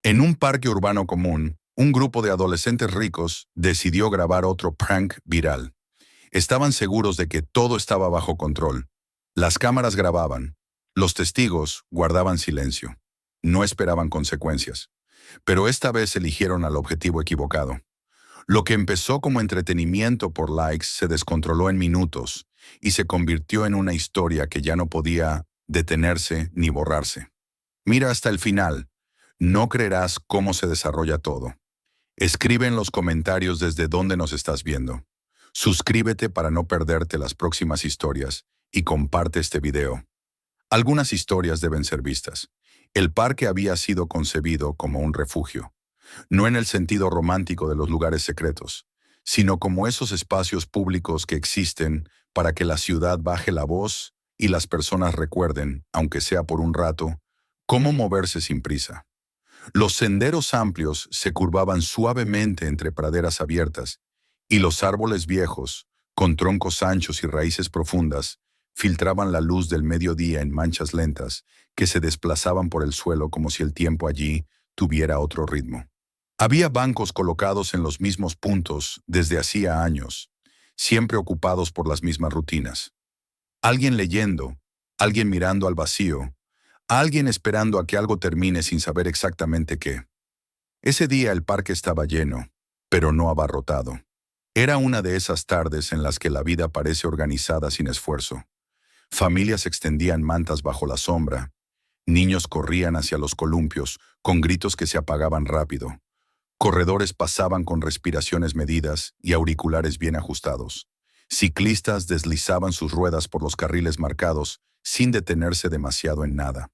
En un parque urbano común, un grupo de adolescentes ricos decidió grabar otro prank viral. Estaban seguros de que todo estaba bajo control. Las cámaras grababan. Los testigos guardaban silencio. No esperaban consecuencias. Pero esta vez eligieron al objetivo equivocado. Lo que empezó como entretenimiento por likes se descontroló en minutos y se convirtió en una historia que ya no podía detenerse ni borrarse. Mira hasta el final. No creerás cómo se desarrolla todo. Escribe en los comentarios desde dónde nos estás viendo. Suscríbete para no perderte las próximas historias y comparte este video. Algunas historias deben ser vistas. El parque había sido concebido como un refugio, no en el sentido romántico de los lugares secretos, sino como esos espacios públicos que existen para que la ciudad baje la voz y las personas recuerden, aunque sea por un rato, cómo moverse sin prisa. Los senderos amplios se curvaban suavemente entre praderas abiertas, y los árboles viejos, con troncos anchos y raíces profundas, filtraban la luz del mediodía en manchas lentas que se desplazaban por el suelo como si el tiempo allí tuviera otro ritmo. Había bancos colocados en los mismos puntos desde hacía años, siempre ocupados por las mismas rutinas. Alguien leyendo, alguien mirando al vacío, alguien esperando a que algo termine sin saber exactamente qué. Ese día el parque estaba lleno, pero no abarrotado. Era una de esas tardes en las que la vida parece organizada sin esfuerzo. Familias extendían mantas bajo la sombra. Niños corrían hacia los columpios con gritos que se apagaban rápido. Corredores pasaban con respiraciones medidas y auriculares bien ajustados. Ciclistas deslizaban sus ruedas por los carriles marcados sin detenerse demasiado en nada.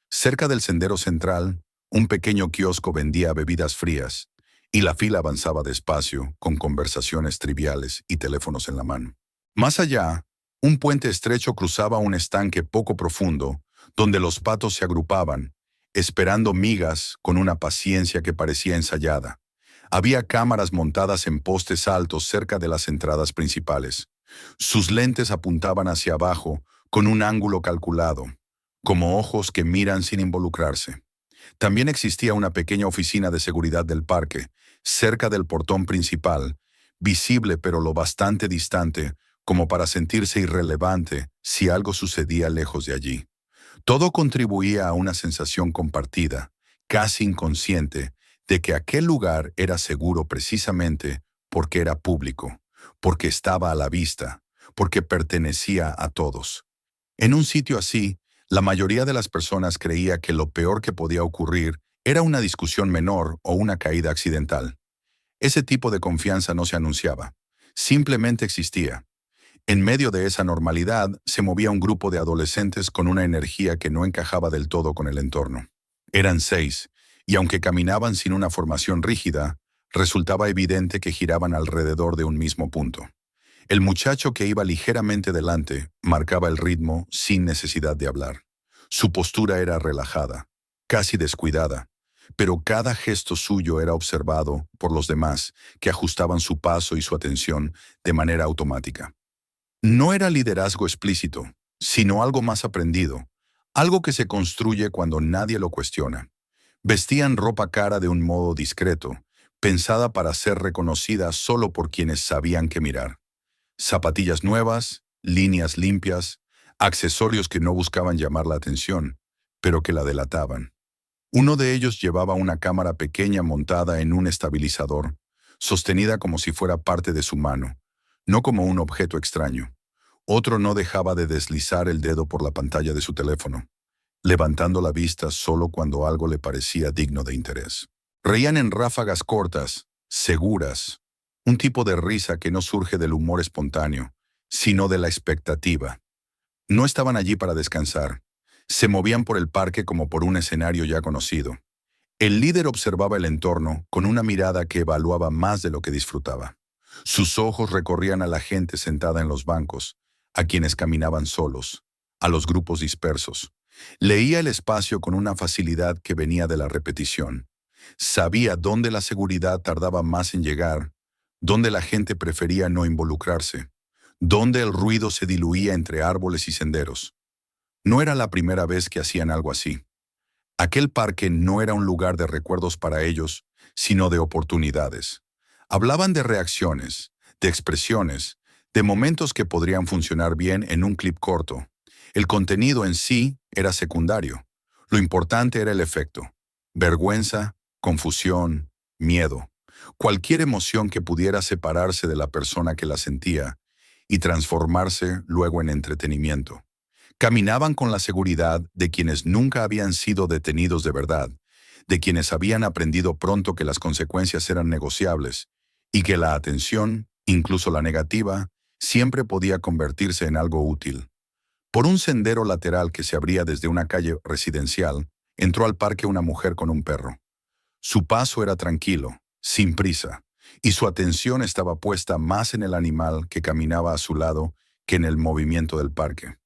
Cerca del sendero central, un pequeño kiosco vendía bebidas frías, y la fila avanzaba despacio, con conversaciones triviales y teléfonos en la mano. Más allá, un puente estrecho cruzaba un estanque poco profundo, donde los patos se agrupaban, esperando migas con una paciencia que parecía ensayada. Había cámaras montadas en postes altos cerca de las entradas principales. Sus lentes apuntaban hacia abajo, con un ángulo calculado, como ojos que miran sin involucrarse. También existía una pequeña oficina de seguridad del parque, cerca del portón principal, visible pero lo bastante distante como para sentirse irrelevante si algo sucedía lejos de allí. Todo contribuía a una sensación compartida, casi inconsciente, de que aquel lugar era seguro precisamente porque era público, porque estaba a la vista, porque pertenecía a todos. En un sitio así, la mayoría de las personas creía que lo peor que podía ocurrir era una discusión menor o una caída accidental. Ese tipo de confianza no se anunciaba, simplemente existía. En medio de esa normalidad se movía un grupo de adolescentes con una energía que no encajaba del todo con el entorno. Eran 6, y aunque caminaban sin una formación rígida, resultaba evidente que giraban alrededor de un mismo punto. El muchacho que iba ligeramente delante marcaba el ritmo sin necesidad de hablar. Su postura era relajada, casi descuidada, pero cada gesto suyo era observado por los demás, que ajustaban su paso y su atención de manera automática. No era liderazgo explícito, sino algo más aprendido, algo que se construye cuando nadie lo cuestiona. Vestían ropa cara de un modo discreto, pensada para ser reconocida solo por quienes sabían qué mirar. Zapatillas nuevas, líneas limpias, accesorios que no buscaban llamar la atención, pero que la delataban. Uno de ellos llevaba una cámara pequeña montada en un estabilizador, sostenida como si fuera parte de su mano, no como un objeto extraño. Otro no dejaba de deslizar el dedo por la pantalla de su teléfono, levantando la vista solo cuando algo le parecía digno de interés. Reían en ráfagas cortas, seguras, un tipo de risa que no surge del humor espontáneo, sino de la expectativa. No estaban allí para descansar. Se movían por el parque como por un escenario ya conocido. El líder observaba el entorno con una mirada que evaluaba más de lo que disfrutaba. Sus ojos recorrían a la gente sentada en los bancos, a quienes caminaban solos, a los grupos dispersos. Leía el espacio con una facilidad que venía de la repetición. Sabía dónde la seguridad tardaba más en llegar, dónde la gente prefería no involucrarse, dónde el ruido se diluía entre árboles y senderos. No era la primera vez que hacían algo así. Aquel parque no era un lugar de recuerdos para ellos, sino de oportunidades. Hablaban de reacciones, de expresiones, de momentos que podrían funcionar bien en un clip corto. El contenido en sí era secundario. Lo importante era el efecto. Vergüenza, confusión, miedo. Cualquier emoción que pudiera separarse de la persona que la sentía y transformarse luego en entretenimiento. Caminaban con la seguridad de quienes nunca habían sido detenidos de verdad, de quienes habían aprendido pronto que las consecuencias eran negociables y que la atención, incluso la negativa, siempre podía convertirse en algo útil. Por un sendero lateral que se abría desde una calle residencial, entró al parque una mujer con un perro. Su paso era tranquilo, sin prisa, y su atención estaba puesta más en el animal que caminaba a su lado que en el movimiento del parque.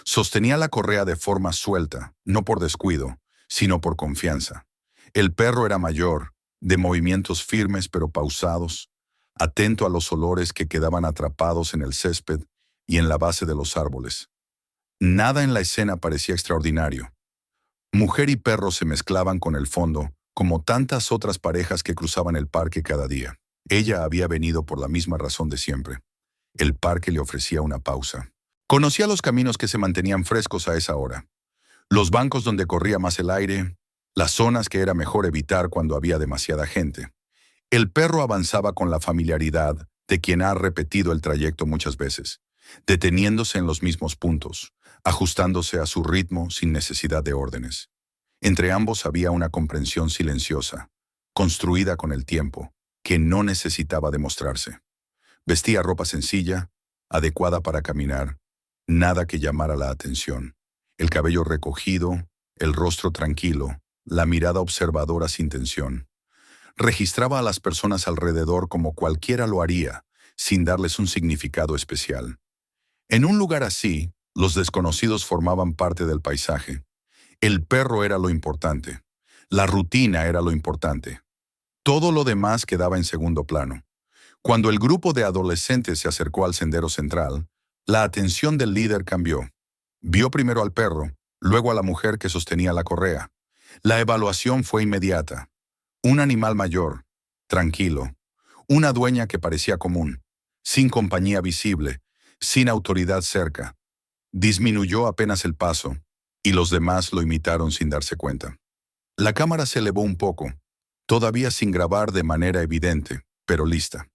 Sostenía la correa de forma suelta, no por descuido, sino por confianza. El perro era mayor, de movimientos firmes pero pausados, atento a los olores que quedaban atrapados en el césped y en la base de los árboles. Nada en la escena parecía extraordinario. Mujer y perro se mezclaban con el fondo, como tantas otras parejas que cruzaban el parque cada día. Ella había venido por la misma razón de siempre. El parque le ofrecía una pausa. Conocía los caminos que se mantenían frescos a esa hora, los bancos donde corría más el aire, las zonas que era mejor evitar cuando había demasiada gente. El perro avanzaba con la familiaridad de quien ha repetido el trayecto muchas veces, deteniéndose en los mismos puntos, ajustándose a su ritmo sin necesidad de órdenes. Entre ambos había una comprensión silenciosa, construida con el tiempo, que no necesitaba demostrarse. Vestía ropa sencilla, adecuada para caminar, nada que llamara la atención. El cabello recogido, el rostro tranquilo, la mirada observadora sin tensión. Registraba a las personas alrededor como cualquiera lo haría, sin darles un significado especial. En un lugar así, los desconocidos formaban parte del paisaje. El perro era lo importante. La rutina era lo importante. Todo lo demás quedaba en segundo plano. Cuando el grupo de adolescentes se acercó al sendero central, la atención del líder cambió. Vio primero al perro, luego a la mujer que sostenía la correa. La evaluación fue inmediata. Un animal mayor, tranquilo. Una dueña que parecía común, sin compañía visible, sin autoridad cerca. Disminuyó apenas el paso, y los demás lo imitaron sin darse cuenta. La cámara se elevó un poco, todavía sin grabar de manera evidente, pero lista.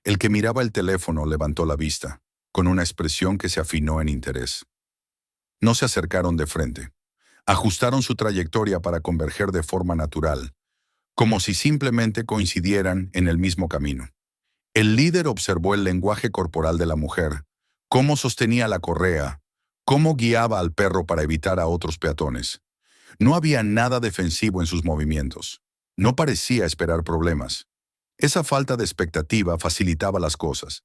El que miraba el teléfono levantó la vista, con una expresión que se afinó en interés. No se acercaron de frente. Ajustaron su trayectoria para converger de forma natural, como si simplemente coincidieran en el mismo camino. El líder observó el lenguaje corporal de la mujer, cómo sostenía la correa, cómo guiaba al perro para evitar a otros peatones. No había nada defensivo en sus movimientos. No parecía esperar problemas. Esa falta de expectativa facilitaba las cosas.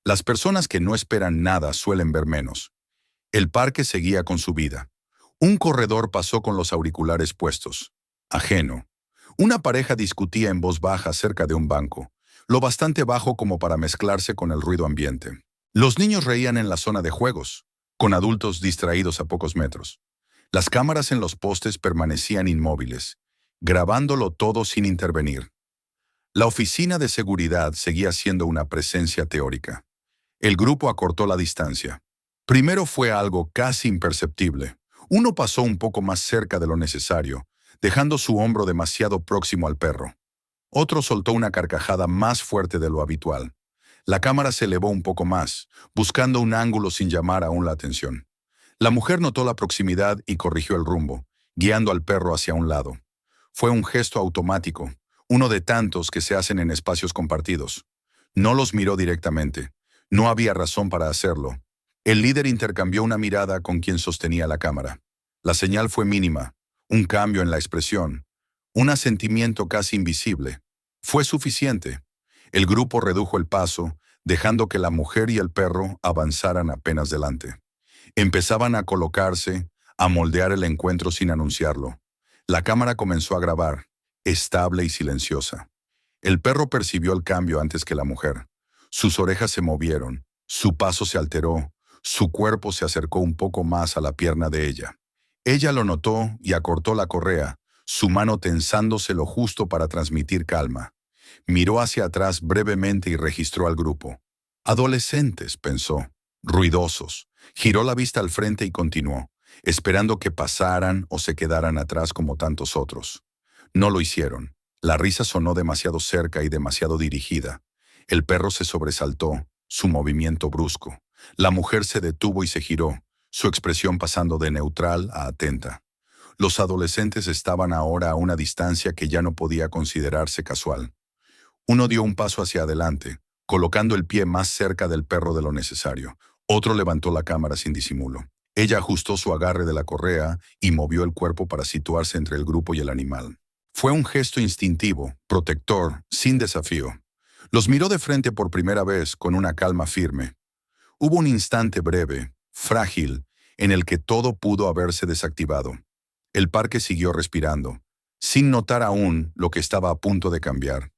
Las personas que no esperan nada suelen ver menos. El parque seguía con su vida. Un corredor pasó con los auriculares puestos. Ajeno. Una pareja discutía en voz baja cerca de un banco, lo bastante bajo como para mezclarse con el ruido ambiente. Los niños reían en la zona de juegos, con adultos distraídos a pocos metros. Las cámaras en los postes permanecían inmóviles, grabándolo todo sin intervenir. La oficina de seguridad seguía siendo una presencia teórica. El grupo acortó la distancia. Primero fue algo casi imperceptible. Uno pasó un poco más cerca de lo necesario, dejando su hombro demasiado próximo al perro. Otro soltó una carcajada más fuerte de lo habitual. La cámara se elevó un poco más, buscando un ángulo sin llamar aún la atención. La mujer notó la proximidad y corrigió el rumbo, guiando al perro hacia un lado. Fue un gesto automático, uno de tantos que se hacen en espacios compartidos. No los miró directamente. No había razón para hacerlo. El líder intercambió una mirada con quien sostenía la cámara. La señal fue mínima, un cambio en la expresión, un asentimiento casi invisible. Fue suficiente. El grupo redujo el paso, dejando que la mujer y el perro avanzaran apenas delante. Empezaban a colocarse, a moldear el encuentro sin anunciarlo. La cámara comenzó a grabar, estable y silenciosa. El perro percibió el cambio antes que la mujer. Sus orejas se movieron, su paso se alteró, su cuerpo se acercó un poco más a la pierna de ella. Ella lo notó y acortó la correa, su mano tensándose lo justo para transmitir calma. Miró hacia atrás brevemente y registró al grupo. Adolescentes, pensó, ruidosos. Giró la vista al frente y continuó, esperando que pasaran o se quedaran atrás como tantos otros. No lo hicieron. La risa sonó demasiado cerca y demasiado dirigida. El perro se sobresaltó, su movimiento brusco. La mujer se detuvo y se giró, su expresión pasando de neutral a atenta. Los adolescentes estaban ahora a una distancia que ya no podía considerarse casual. Uno dio un paso hacia adelante, colocando el pie más cerca del perro de lo necesario. Otro levantó la cámara sin disimulo. Ella ajustó su agarre de la correa y movió el cuerpo para situarse entre el grupo y el animal. Fue un gesto instintivo, protector, sin desafío. Los miró de frente por primera vez con una calma firme. Hubo un instante breve, frágil, en el que todo pudo haberse desactivado. El parque siguió respirando, sin notar aún lo que estaba a punto de cambiar.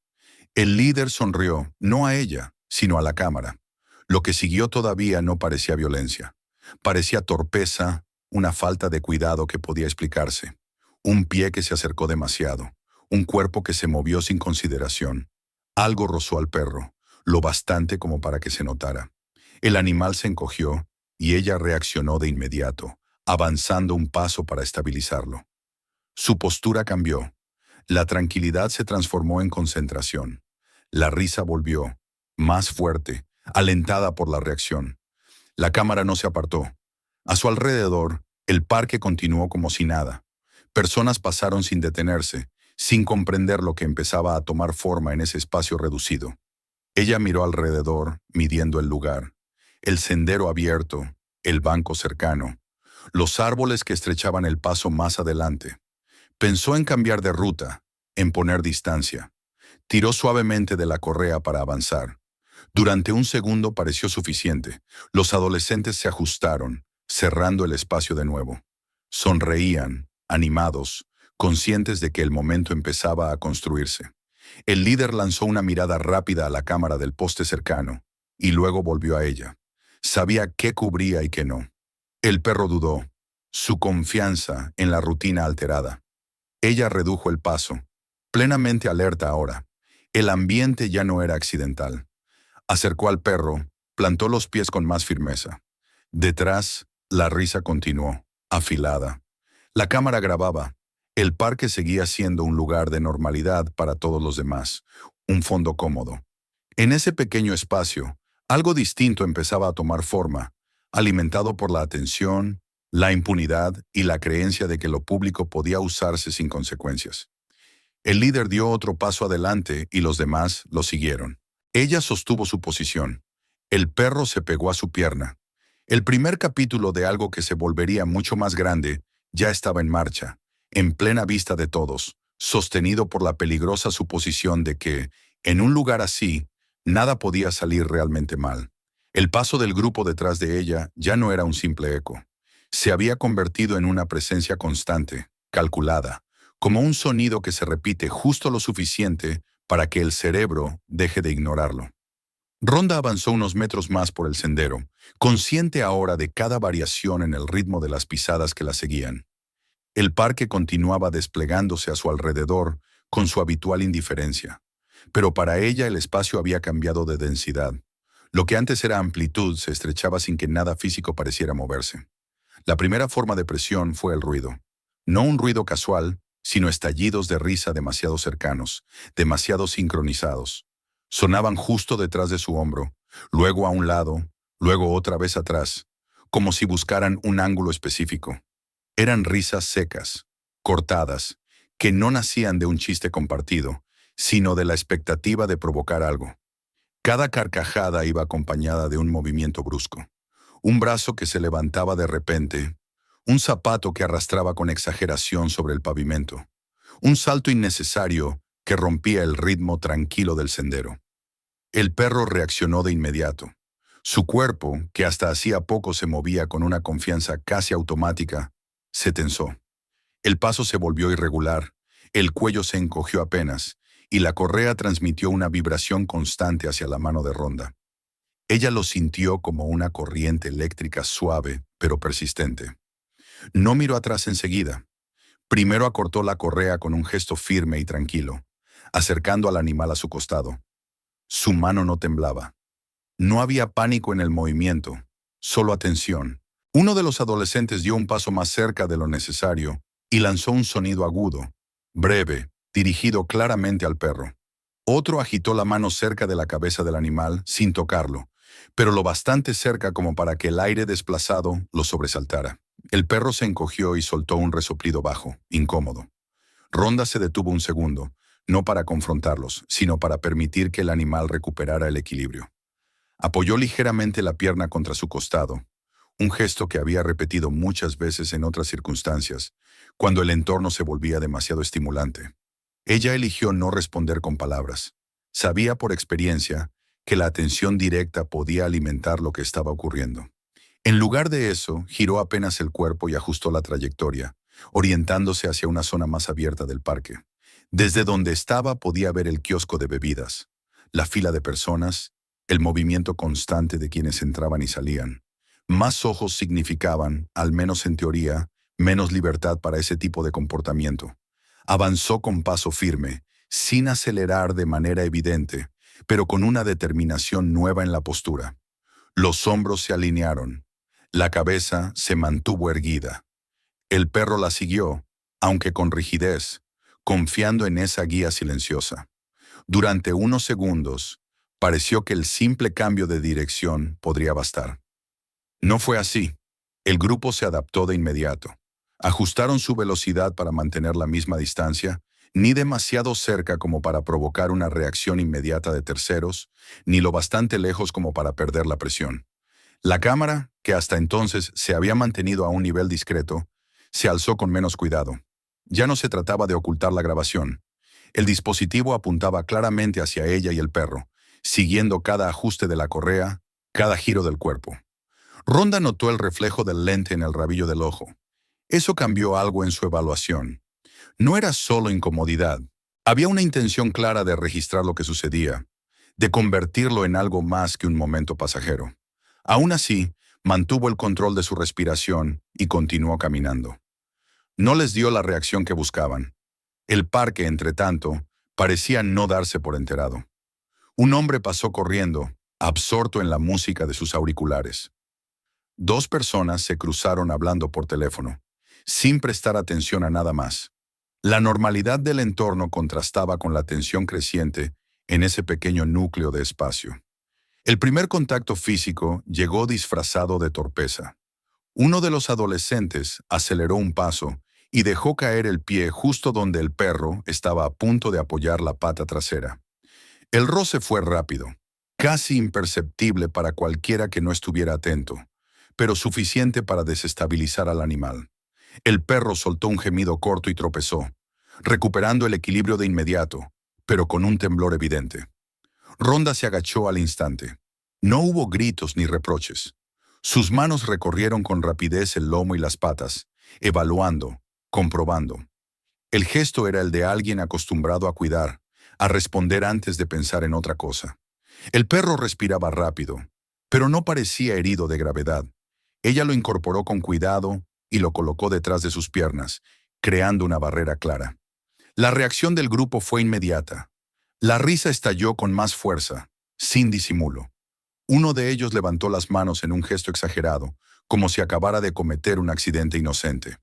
El líder sonrió, no a ella, sino a la cámara. Lo que siguió todavía no parecía violencia. Parecía torpeza, una falta de cuidado que podía explicarse. Un pie que se acercó demasiado, un cuerpo que se movió sin consideración. Algo rozó al perro, lo bastante como para que se notara. El animal se encogió y ella reaccionó de inmediato, avanzando un paso para estabilizarlo. Su postura cambió. La tranquilidad se transformó en concentración. La risa volvió, más fuerte, alentada por la reacción. La cámara no se apartó. A su alrededor, el parque continuó como si nada. Personas pasaron sin detenerse, sin comprender lo que empezaba a tomar forma en ese espacio reducido. Ella miró alrededor, midiendo el lugar. El sendero abierto, el banco cercano, los árboles que estrechaban el paso más adelante. Pensó en cambiar de ruta, en poner distancia. Tiró suavemente de la correa para avanzar. Durante un segundo pareció suficiente. Los adolescentes se ajustaron, cerrando el espacio de nuevo. Sonreían, animados, conscientes de que el momento empezaba a construirse. El líder lanzó una mirada rápida a la cámara del poste cercano, y luego volvió a ella. Sabía qué cubría y qué no. El perro dudó, su confianza en la rutina alterada. Ella redujo el paso, plenamente alerta ahora. El ambiente ya no era accidental. Acercó al perro, plantó los pies con más firmeza. Detrás, la risa continuó, afilada. La cámara grababa. El parque seguía siendo un lugar de normalidad para todos los demás, un fondo cómodo. En ese pequeño espacio, algo distinto empezaba a tomar forma, alimentado por la atención, la impunidad y la creencia de que lo público podía usarse sin consecuencias. El líder dio otro paso adelante y los demás lo siguieron. Ella sostuvo su posición. El perro se pegó a su pierna. El primer capítulo de algo que se volvería mucho más grande ya estaba en marcha, en plena vista de todos, sostenido por la peligrosa suposición de que, en un lugar así, nada podía salir realmente mal. El paso del grupo detrás de ella ya no era un simple eco. Se había convertido en una presencia constante, calculada, como un sonido que se repite justo lo suficiente para que el cerebro deje de ignorarlo. Ronda avanzó unos metros más por el sendero, consciente ahora de cada variación en el ritmo de las pisadas que la seguían. El parque continuaba desplegándose a su alrededor con su habitual indiferencia, pero para ella el espacio había cambiado de densidad. Lo que antes era amplitud se estrechaba sin que nada físico pareciera moverse. La primera forma de presión fue el ruido. No un ruido casual, sino estallidos de risa demasiado cercanos, demasiado sincronizados. Sonaban justo detrás de su hombro, luego a un lado, luego otra vez atrás, como si buscaran un ángulo específico. Eran risas secas, cortadas, que no nacían de un chiste compartido, sino de la expectativa de provocar algo. Cada carcajada iba acompañada de un movimiento brusco. Un brazo que se levantaba de repente, un zapato que arrastraba con exageración sobre el pavimento, un salto innecesario que rompía el ritmo tranquilo del sendero. El perro reaccionó de inmediato. Su cuerpo, que hasta hacía poco se movía con una confianza casi automática, se tensó. El paso se volvió irregular, el cuello se encogió apenas, y la correa transmitió una vibración constante hacia la mano de Ronda. Ella lo sintió como una corriente eléctrica suave, pero persistente. No miró atrás enseguida. Primero acortó la correa con un gesto firme y tranquilo, acercando al animal a su costado. Su mano no temblaba. No había pánico en el movimiento, solo atención. Uno de los adolescentes dio un paso más cerca de lo necesario y lanzó un sonido agudo, breve, dirigido claramente al perro. Otro agitó la mano cerca de la cabeza del animal sin tocarlo, pero lo bastante cerca como para que el aire desplazado lo sobresaltara. El perro se encogió y soltó un resoplido bajo, incómodo. Ronda se detuvo un segundo, no para confrontarlos, sino para permitir que el animal recuperara el equilibrio. Apoyó ligeramente la pierna contra su costado, un gesto que había repetido muchas veces en otras circunstancias, cuando el entorno se volvía demasiado estimulante. Ella eligió no responder con palabras. Sabía por experiencia que la atención directa podía alimentar lo que estaba ocurriendo. En lugar de eso, giró apenas el cuerpo y ajustó la trayectoria, orientándose hacia una zona más abierta del parque. Desde donde estaba podía ver el kiosco de bebidas, la fila de personas, el movimiento constante de quienes entraban y salían. Más ojos significaban, al menos en teoría, menos libertad para ese tipo de comportamiento. Avanzó con paso firme, sin acelerar de manera evidente, pero con una determinación nueva en la postura. Los hombros se alinearon. La cabeza se mantuvo erguida. El perro la siguió, aunque con rigidez, confiando en esa guía silenciosa. Durante unos segundos, pareció que el simple cambio de dirección podría bastar. No fue así. El grupo se adaptó de inmediato. Ajustaron su velocidad para mantener la misma distancia, ni demasiado cerca como para provocar una reacción inmediata de terceros, ni lo bastante lejos como para perder la presión. La cámara, que hasta entonces se había mantenido a un nivel discreto, se alzó con menos cuidado. Ya no se trataba de ocultar la grabación. El dispositivo apuntaba claramente hacia ella y el perro, siguiendo cada ajuste de la correa, cada giro del cuerpo. Ronda notó el reflejo del lente en el rabillo del ojo. Eso cambió algo en su evaluación. No era solo incomodidad. Había una intención clara de registrar lo que sucedía, de convertirlo en algo más que un momento pasajero. Aún así, mantuvo el control de su respiración y continuó caminando. No les dio la reacción que buscaban. El parque, entretanto, parecía no darse por enterado. Un hombre pasó corriendo, absorto en la música de sus auriculares. Dos personas se cruzaron hablando por teléfono, sin prestar atención a nada más. La normalidad del entorno contrastaba con la tensión creciente en ese pequeño núcleo de espacio. El primer contacto físico llegó disfrazado de torpeza. Uno de los adolescentes aceleró un paso y dejó caer el pie justo donde el perro estaba a punto de apoyar la pata trasera. El roce fue rápido, casi imperceptible para cualquiera que no estuviera atento, pero suficiente para desestabilizar al animal. El perro soltó un gemido corto y tropezó, recuperando el equilibrio de inmediato, pero con un temblor evidente. Ronda se agachó al instante. No hubo gritos ni reproches. Sus manos recorrieron con rapidez el lomo y las patas, evaluando, comprobando. El gesto era el de alguien acostumbrado a cuidar, a responder antes de pensar en otra cosa. El perro respiraba rápido, pero no parecía herido de gravedad. Ella lo incorporó con cuidado y lo colocó detrás de sus piernas, creando una barrera clara. La reacción del grupo fue inmediata. La risa estalló con más fuerza, sin disimulo. Uno de ellos levantó las manos en un gesto exagerado, como si acabara de cometer un accidente inocente.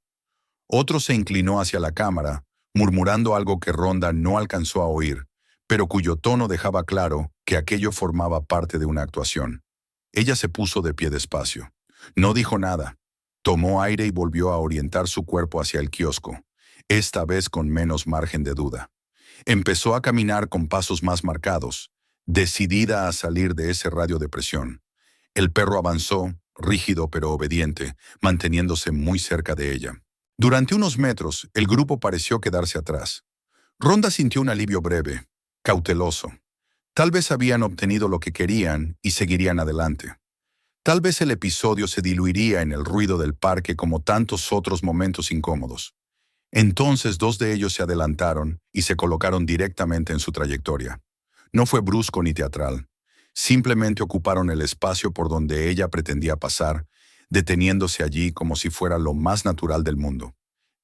Otro se inclinó hacia la cámara, murmurando algo que Ronda no alcanzó a oír, pero cuyo tono dejaba claro que aquello formaba parte de una actuación. Ella se puso de pie despacio. No dijo nada. Tomó aire y volvió a orientar su cuerpo hacia el kiosco, esta vez con menos margen de duda. Empezó a caminar con pasos más marcados, decidida a salir de ese radio de presión. El perro avanzó, rígido pero obediente, manteniéndose muy cerca de ella. Durante unos metros, el grupo pareció quedarse atrás. Ronda sintió un alivio breve, cauteloso. Tal vez habían obtenido lo que querían y seguirían adelante. Tal vez el episodio se diluiría en el ruido del parque como tantos otros momentos incómodos. Entonces dos de ellos se adelantaron y se colocaron directamente en su trayectoria. No fue brusco ni teatral. Simplemente ocuparon el espacio por donde ella pretendía pasar, deteniéndose allí como si fuera lo más natural del mundo.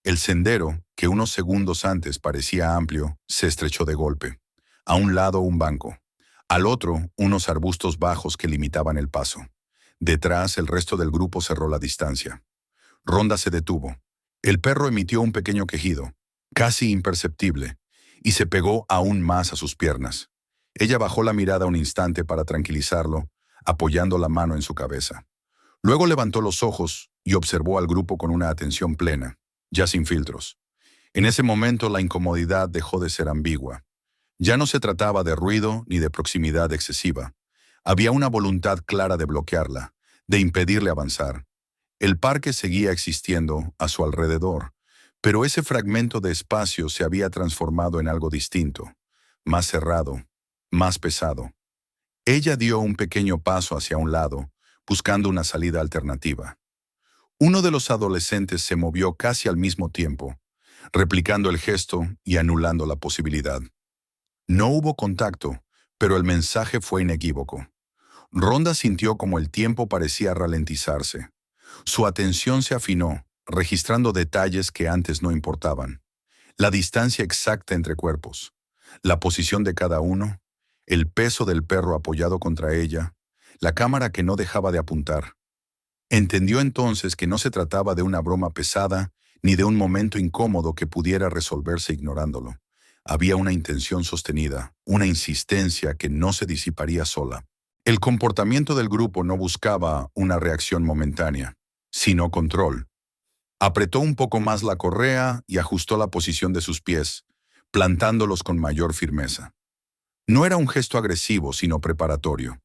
El sendero, que unos segundos antes parecía amplio, se estrechó de golpe. A un lado un banco. Al otro, unos arbustos bajos que limitaban el paso. Detrás, el resto del grupo cerró la distancia. Ronda se detuvo. El perro emitió un pequeño quejido, casi imperceptible, y se pegó aún más a sus piernas. Ella bajó la mirada un instante para tranquilizarlo, apoyando la mano en su cabeza. Luego levantó los ojos y observó al grupo con una atención plena, ya sin filtros. En ese momento la incomodidad dejó de ser ambigua. Ya no se trataba de ruido ni de proximidad excesiva. Había una voluntad clara de bloquearla, de impedirle avanzar. El parque seguía existiendo a su alrededor, pero ese fragmento de espacio se había transformado en algo distinto, más cerrado, más pesado. Ella dio un pequeño paso hacia un lado, buscando una salida alternativa. Uno de los adolescentes se movió casi al mismo tiempo, replicando el gesto y anulando la posibilidad. No hubo contacto, pero el mensaje fue inequívoco. Ronda sintió como el tiempo parecía ralentizarse. Su atención se afinó, registrando detalles que antes no importaban. La distancia exacta entre cuerpos, la posición de cada uno, el peso del perro apoyado contra ella, la cámara que no dejaba de apuntar. Entendió entonces que no se trataba de una broma pesada ni de un momento incómodo que pudiera resolverse ignorándolo. Había una intención sostenida, una insistencia que no se disiparía sola. El comportamiento del grupo no buscaba una reacción momentánea, sino control. Apretó un poco más la correa y ajustó la posición de sus pies, plantándolos con mayor firmeza. No era un gesto agresivo, sino preparatorio.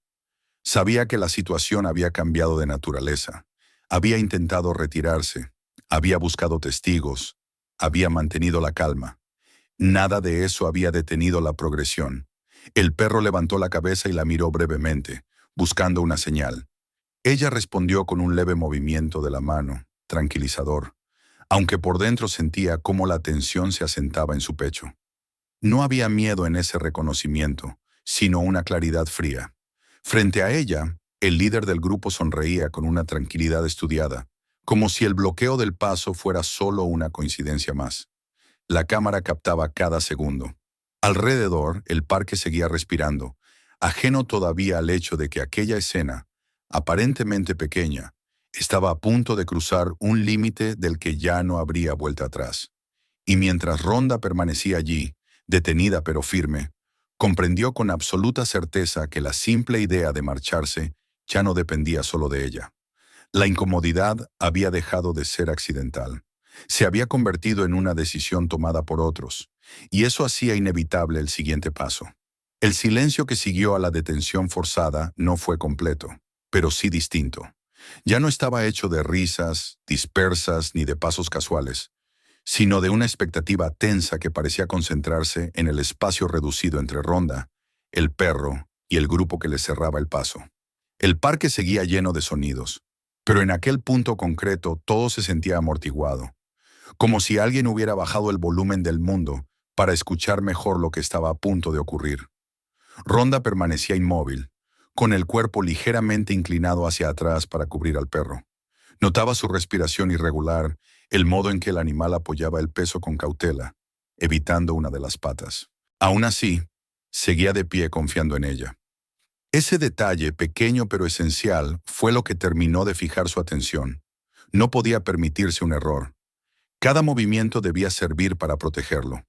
Sabía que la situación había cambiado de naturaleza. Había intentado retirarse, había buscado testigos, había mantenido la calma. Nada de eso había detenido la progresión. El perro levantó la cabeza y la miró brevemente, buscando una señal. Ella respondió con un leve movimiento de la mano, tranquilizador, aunque por dentro sentía cómo la tensión se asentaba en su pecho. No había miedo en ese reconocimiento, sino una claridad fría. Frente a ella, el líder del grupo sonreía con una tranquilidad estudiada, como si el bloqueo del paso fuera solo una coincidencia más. La cámara captaba cada segundo. Alrededor, el parque seguía respirando, ajeno todavía al hecho de que aquella escena, aparentemente pequeña, estaba a punto de cruzar un límite del que ya no habría vuelta atrás. Y mientras Ronda permanecía allí, detenida pero firme, comprendió con absoluta certeza que la simple idea de marcharse ya no dependía solo de ella. La incomodidad había dejado de ser accidental. Se había convertido en una decisión tomada por otros, y eso hacía inevitable el siguiente paso. El silencio que siguió a la detención forzada no fue completo, pero sí distinto. Ya no estaba hecho de risas dispersas ni de pasos casuales, sino de una expectativa tensa que parecía concentrarse en el espacio reducido entre Ronda, el perro y el grupo que le cerraba el paso. El parque seguía lleno de sonidos, pero en aquel punto concreto todo se sentía amortiguado, como si alguien hubiera bajado el volumen del mundo para escuchar mejor lo que estaba a punto de ocurrir. Ronda permanecía inmóvil, con el cuerpo ligeramente inclinado hacia atrás para cubrir al perro. Notaba su respiración irregular, el modo en que el animal apoyaba el peso con cautela, evitando una de las patas. Aún así, seguía de pie confiando en ella. Ese detalle, pequeño pero esencial, fue lo que terminó de fijar su atención. No podía permitirse un error. Cada movimiento debía servir para protegerlo.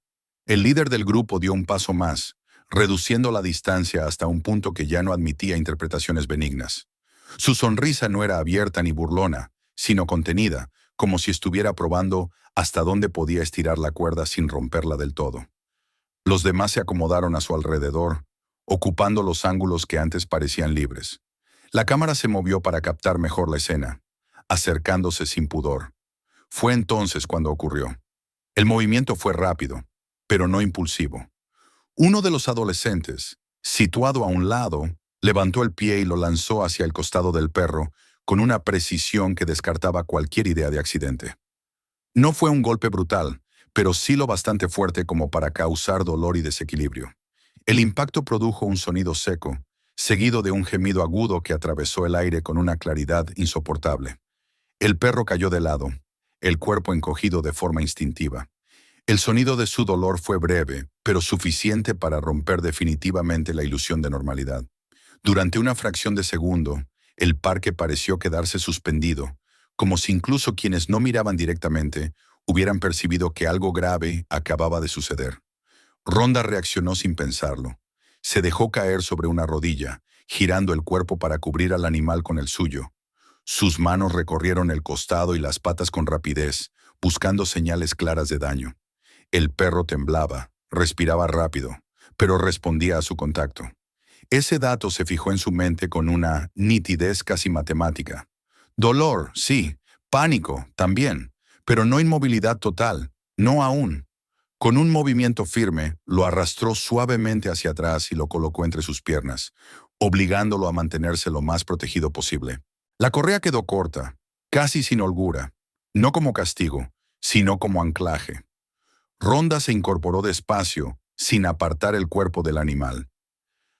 El líder del grupo dio un paso más, reduciendo la distancia hasta un punto que ya no admitía interpretaciones benignas. Su sonrisa no era abierta ni burlona, sino contenida, como si estuviera probando hasta dónde podía estirar la cuerda sin romperla del todo. Los demás se acomodaron a su alrededor, ocupando los ángulos que antes parecían libres. La cámara se movió para captar mejor la escena, acercándose sin pudor. Fue entonces cuando ocurrió. El movimiento fue rápido, pero no impulsivo. Uno de los adolescentes, situado a un lado, levantó el pie y lo lanzó hacia el costado del perro con una precisión que descartaba cualquier idea de accidente. No fue un golpe brutal, pero sí lo bastante fuerte como para causar dolor y desequilibrio. El impacto produjo un sonido seco, seguido de un gemido agudo que atravesó el aire con una claridad insoportable. El perro cayó de lado, el cuerpo encogido de forma instintiva. El sonido de su dolor fue breve, pero suficiente para romper definitivamente la ilusión de normalidad. Durante una fracción de segundo, el parque pareció quedarse suspendido, como si incluso quienes no miraban directamente hubieran percibido que algo grave acababa de suceder. Rhonda reaccionó sin pensarlo. Se dejó caer sobre una rodilla, girando el cuerpo para cubrir al animal con el suyo. Sus manos recorrieron el costado y las patas con rapidez, buscando señales claras de daño. El perro temblaba, respiraba rápido, pero respondía a su contacto. Ese dato se fijó en su mente con una nitidez casi matemática. Dolor, sí. Pánico, también. Pero no inmovilidad total. No aún. Con un movimiento firme, lo arrastró suavemente hacia atrás y lo colocó entre sus piernas, obligándolo a mantenerse lo más protegido posible. La correa quedó corta, casi sin holgura, no como castigo, sino como anclaje. Rhonda se incorporó despacio, sin apartar el cuerpo del animal.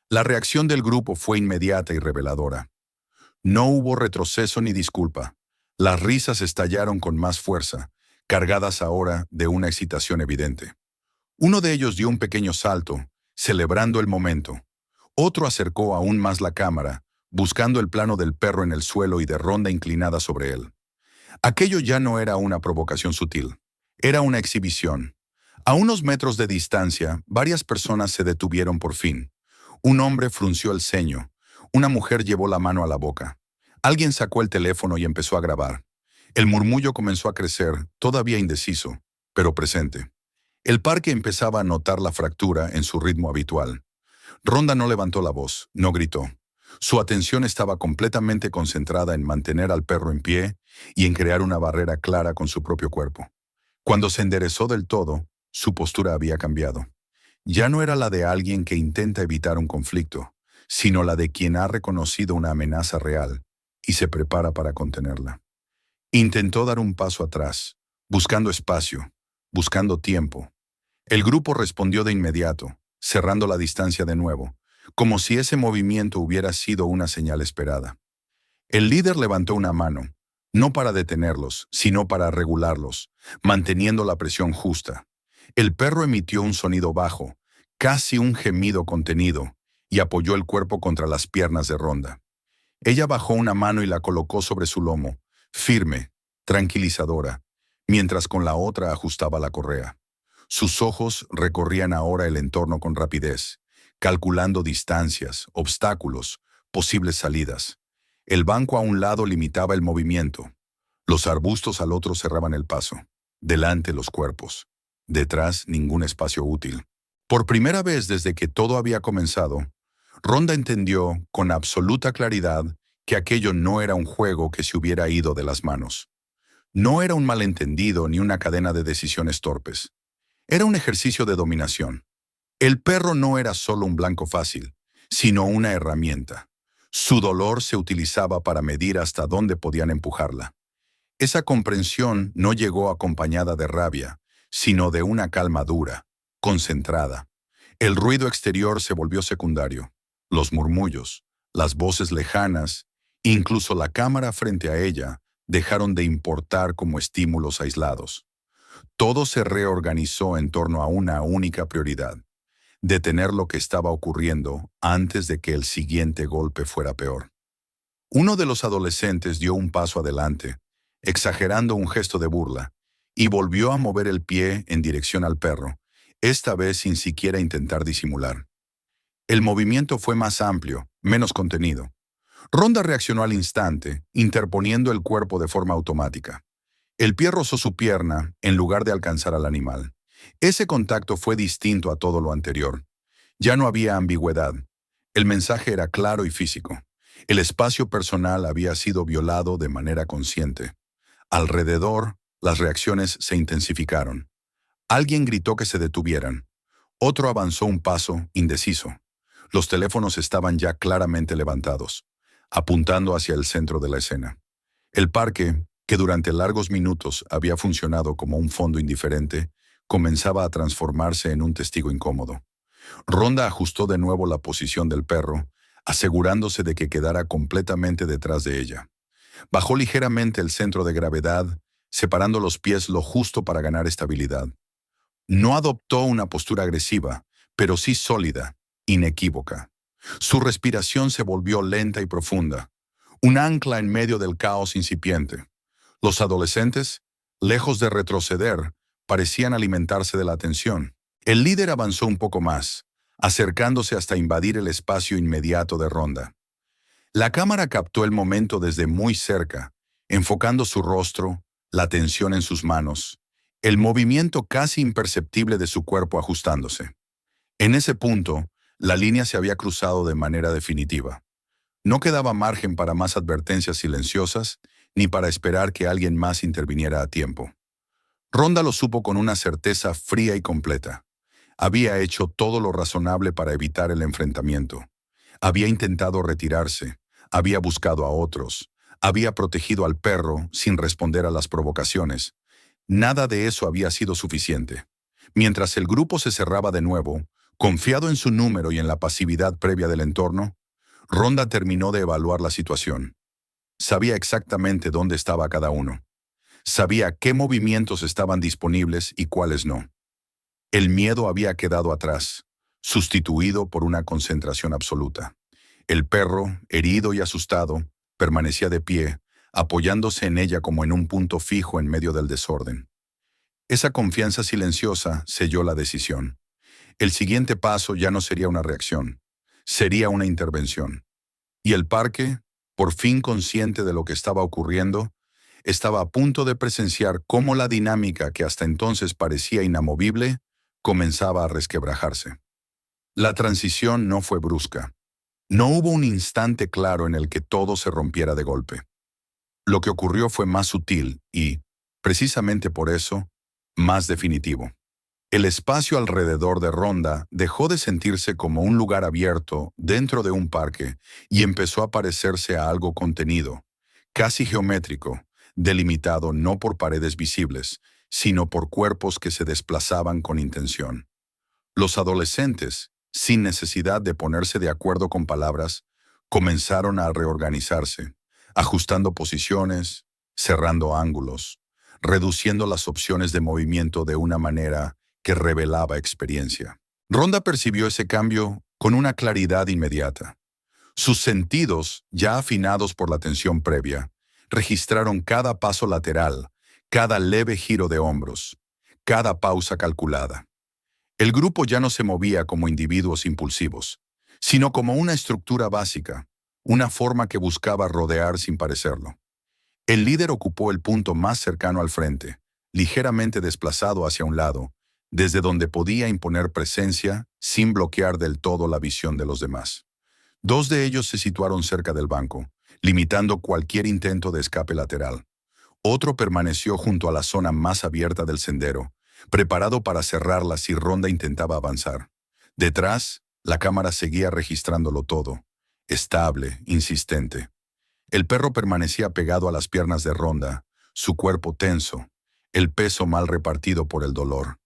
La reacción del grupo fue inmediata y reveladora. No hubo retroceso ni disculpa. Las risas estallaron con más fuerza, cargadas ahora de una excitación evidente. Uno de ellos dio un pequeño salto, celebrando el momento. Otro acercó aún más la cámara, buscando el plano del perro en el suelo y de Rhonda inclinada sobre él. Aquello ya no era una provocación sutil. Era una exhibición. A unos metros de distancia, varias personas se detuvieron por fin. Un hombre frunció el ceño. Una mujer llevó la mano a la boca. Alguien sacó el teléfono y empezó a grabar. El murmullo comenzó a crecer, todavía indeciso, pero presente. El parque empezaba a notar la fractura en su ritmo habitual. Rhonda no levantó la voz, no gritó. Su atención estaba completamente concentrada en mantener al perro en pie y en crear una barrera clara con su propio cuerpo. Cuando se enderezó del todo, su postura había cambiado. Ya no era la de alguien que intenta evitar un conflicto, sino la de quien ha reconocido una amenaza real y se prepara para contenerla. Intentó dar un paso atrás, buscando espacio, buscando tiempo. El grupo respondió de inmediato, cerrando la distancia de nuevo, como si ese movimiento hubiera sido una señal esperada. El líder levantó una mano, no para detenerlos, sino para regularlos, manteniendo la presión justa. El perro emitió un sonido bajo, casi un gemido contenido, y apoyó el cuerpo contra las piernas de Rhonda. Ella bajó una mano y la colocó sobre su lomo, firme, tranquilizadora, mientras con la otra ajustaba la correa. Sus ojos recorrían ahora el entorno con rapidez, calculando distancias, obstáculos, posibles salidas. El banco a un lado limitaba el movimiento. Los arbustos al otro cerraban el paso. Delante los cuerpos. Detrás ningún espacio útil. Por primera vez desde que todo había comenzado, Rhonda entendió con absoluta claridad que aquello no era un juego que se hubiera ido de las manos. No era un malentendido ni una cadena de decisiones torpes. Era un ejercicio de dominación. El perro no era solo un blanco fácil, sino una herramienta. Su dolor se utilizaba para medir hasta dónde podían empujarla. Esa comprensión no llegó acompañada de rabia, sino de una calma dura, concentrada. El ruido exterior se volvió secundario. Los murmullos, las voces lejanas, incluso la cámara frente a ella, dejaron de importar como estímulos aislados. Todo se reorganizó en torno a una única prioridad: detener lo que estaba ocurriendo antes de que el siguiente golpe fuera peor. Uno de los adolescentes dio un paso adelante, exagerando un gesto de burla, y volvió a mover el pie en dirección al perro, esta vez sin siquiera intentar disimular. El movimiento fue más amplio, menos contenido. Rhonda reaccionó al instante, interponiendo el cuerpo de forma automática. El pie rozó su pierna en lugar de alcanzar al animal. Ese contacto fue distinto a todo lo anterior. Ya no había ambigüedad. El mensaje era claro y físico. El espacio personal había sido violado de manera consciente. Alrededor, las reacciones se intensificaron. Alguien gritó que se detuvieran. Otro avanzó un paso, indeciso. Los teléfonos estaban ya claramente levantados, apuntando hacia el centro de la escena. El parque, que durante largos minutos había funcionado como un fondo indiferente, comenzaba a transformarse en un testigo incómodo. Rhonda ajustó de nuevo la posición del perro, asegurándose de que quedara completamente detrás de ella. Bajó ligeramente el centro de gravedad, separando los pies lo justo para ganar estabilidad. No adoptó una postura agresiva, pero sí sólida, inequívoca. Su respiración se volvió lenta y profunda, un ancla en medio del caos incipiente. Los adolescentes, lejos de retroceder, parecían alimentarse de la tensión. El líder avanzó un poco más, acercándose hasta invadir el espacio inmediato de Ronda. La cámara captó el momento desde muy cerca, enfocando su rostro, la tensión en sus manos, el movimiento casi imperceptible de su cuerpo ajustándose. En ese punto, la línea se había cruzado de manera definitiva. No quedaba margen para más advertencias silenciosas, ni para esperar que alguien más interviniera a tiempo. Ronda lo supo con una certeza fría y completa. Había hecho todo lo razonable para evitar el enfrentamiento. Había intentado retirarse, había buscado a otros, había protegido al perro sin responder a las provocaciones. Nada de eso había sido suficiente. Mientras el grupo se cerraba de nuevo, confiado en su número y en la pasividad previa del entorno, Ronda terminó de evaluar la situación. Sabía exactamente dónde estaba cada uno. Sabía qué movimientos estaban disponibles y cuáles no. El miedo había quedado atrás, sustituido por una concentración absoluta. El perro, herido y asustado, permanecía de pie, apoyándose en ella como en un punto fijo en medio del desorden. Esa confianza silenciosa selló la decisión. El siguiente paso ya no sería una reacción, sería una intervención. Y el parque, por fin consciente de lo que estaba ocurriendo, estaba a punto de presenciar cómo la dinámica que hasta entonces parecía inamovible comenzaba a resquebrajarse. La transición no fue brusca. No hubo un instante claro en el que todo se rompiera de golpe. Lo que ocurrió fue más sutil y, precisamente por eso, más definitivo. El espacio alrededor de Ronda dejó de sentirse como un lugar abierto dentro de un parque y empezó a parecerse a algo contenido, casi geométrico, delimitado no por paredes visibles, sino por cuerpos que se desplazaban con intención. Los adolescentes, sin necesidad de ponerse de acuerdo con palabras, comenzaron a reorganizarse, ajustando posiciones, cerrando ángulos, reduciendo las opciones de movimiento de una manera que revelaba experiencia. Ronda percibió ese cambio con una claridad inmediata. Sus sentidos, ya afinados por la tensión previa, registraron cada paso lateral, cada leve giro de hombros, cada pausa calculada. El grupo ya no se movía como individuos impulsivos, sino como una estructura básica, una forma que buscaba rodear sin parecerlo. El líder ocupó el punto más cercano al frente, ligeramente desplazado hacia un lado, desde donde podía imponer presencia sin bloquear del todo la visión de los demás. Dos de ellos se situaron cerca del banco, limitando cualquier intento de escape lateral. Otro permaneció junto a la zona más abierta del sendero, preparado para cerrarla si Ronda intentaba avanzar. Detrás, la cámara seguía registrándolo todo, estable, insistente. El perro permanecía pegado a las piernas de Ronda, su cuerpo tenso, el peso mal repartido por el dolor.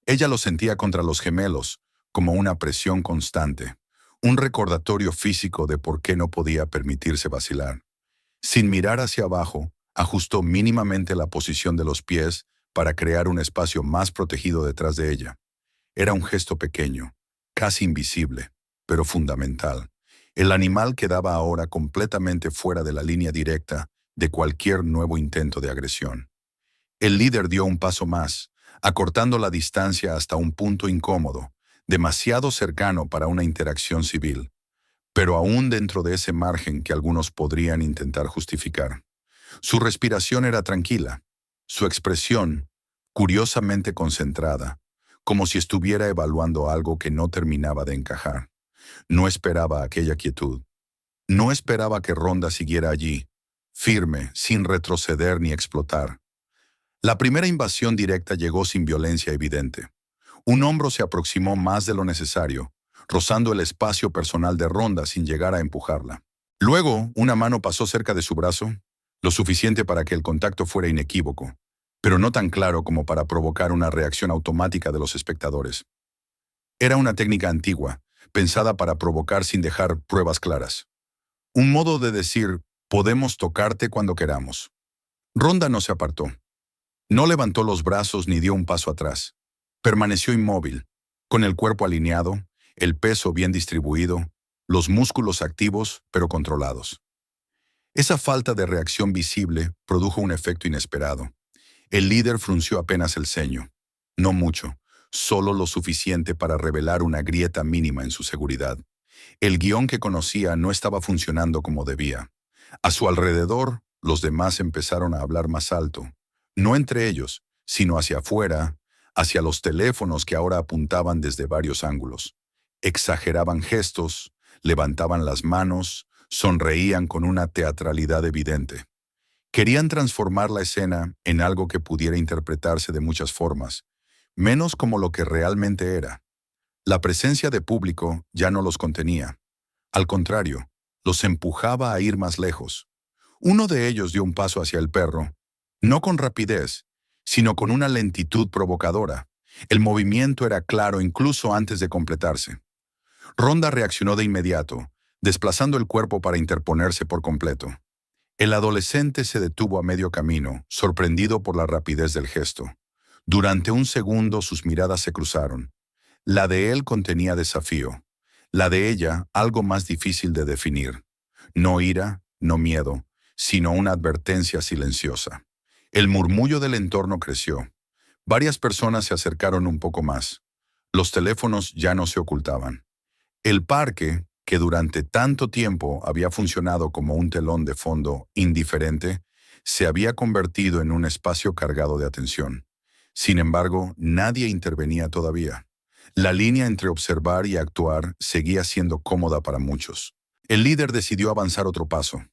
Ella lo sentía contra los gemelos, como una presión constante, un recordatorio físico de por qué no podía permitirse vacilar. Sin mirar hacia abajo, ajustó mínimamente la posición de los pies para crear un espacio más protegido detrás de ella. Era un gesto pequeño, casi invisible, pero fundamental. El animal quedaba ahora completamente fuera de la línea directa de cualquier nuevo intento de agresión. El líder dio un paso más, acortando la distancia hasta un punto incómodo, demasiado cercano para una interacción civil, pero aún dentro de ese margen que algunos podrían intentar justificar. Su respiración era tranquila, su expresión, curiosamente concentrada, como si estuviera evaluando algo que no terminaba de encajar. No esperaba aquella quietud. No esperaba que Ronda siguiera allí, firme, sin retroceder ni explotar. La primera invasión directa llegó sin violencia evidente. Un hombro se aproximó más de lo necesario, rozando el espacio personal de Ronda sin llegar a empujarla. Luego, una mano pasó cerca de su brazo, lo suficiente para que el contacto fuera inequívoco, pero no tan claro como para provocar una reacción automática de los espectadores. Era una técnica antigua, pensada para provocar sin dejar pruebas claras. Un modo de decir, Podemos tocarte cuando queramos. Ronda no se apartó. No levantó los brazos ni dio un paso atrás. Permaneció inmóvil, con el cuerpo alineado, el peso bien distribuido, los músculos activos pero controlados. Esa falta de reacción visible produjo un efecto inesperado. El líder frunció apenas el ceño. No mucho, solo lo suficiente para revelar una grieta mínima en su seguridad. El guión que conocía no estaba funcionando como debía. A su alrededor, los demás empezaron a hablar más alto. No entre ellos, sino hacia afuera, hacia los teléfonos que ahora apuntaban desde varios ángulos. Exageraban gestos, levantaban las manos, sonreían con una teatralidad evidente. Querían transformar la escena en algo que pudiera interpretarse de muchas formas, menos como lo que realmente era. La presencia de público ya no los contenía. Al contrario, los empujaba a ir más lejos. Uno de ellos dio un paso hacia el perro, no con rapidez, sino con una lentitud provocadora. El movimiento era claro incluso antes de completarse. Ronda reaccionó de inmediato, desplazando el cuerpo para interponerse por completo. El adolescente se detuvo a medio camino, sorprendido por la rapidez del gesto. Durante un segundo sus miradas se cruzaron. La de él contenía desafío. La de ella, algo más difícil de definir. No ira, no miedo, sino una advertencia silenciosa. El murmullo del entorno creció. Varias personas se acercaron un poco más. Los teléfonos ya no se ocultaban. El parque, que durante tanto tiempo había funcionado como un telón de fondo indiferente, se había convertido en un espacio cargado de atención. Sin embargo, nadie intervenía todavía. La línea entre observar y actuar seguía siendo cómoda para muchos. El líder decidió avanzar otro paso.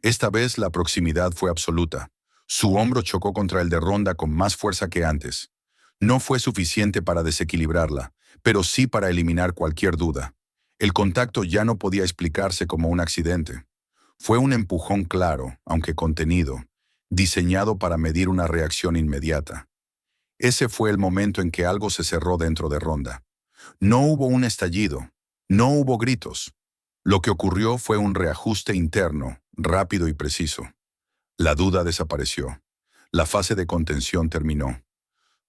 Esta vez la proximidad fue absoluta. Su hombro chocó contra el de Ronda con más fuerza que antes. No fue suficiente para desequilibrarla, pero sí para eliminar cualquier duda. El contacto ya no podía explicarse como un accidente. Fue un empujón claro, aunque contenido, diseñado para medir una reacción inmediata. Ese fue el momento en que algo se cerró dentro de Ronda. No hubo un estallido, no hubo gritos. Lo que ocurrió fue un reajuste interno, rápido y preciso. La duda desapareció. La fase de contención terminó.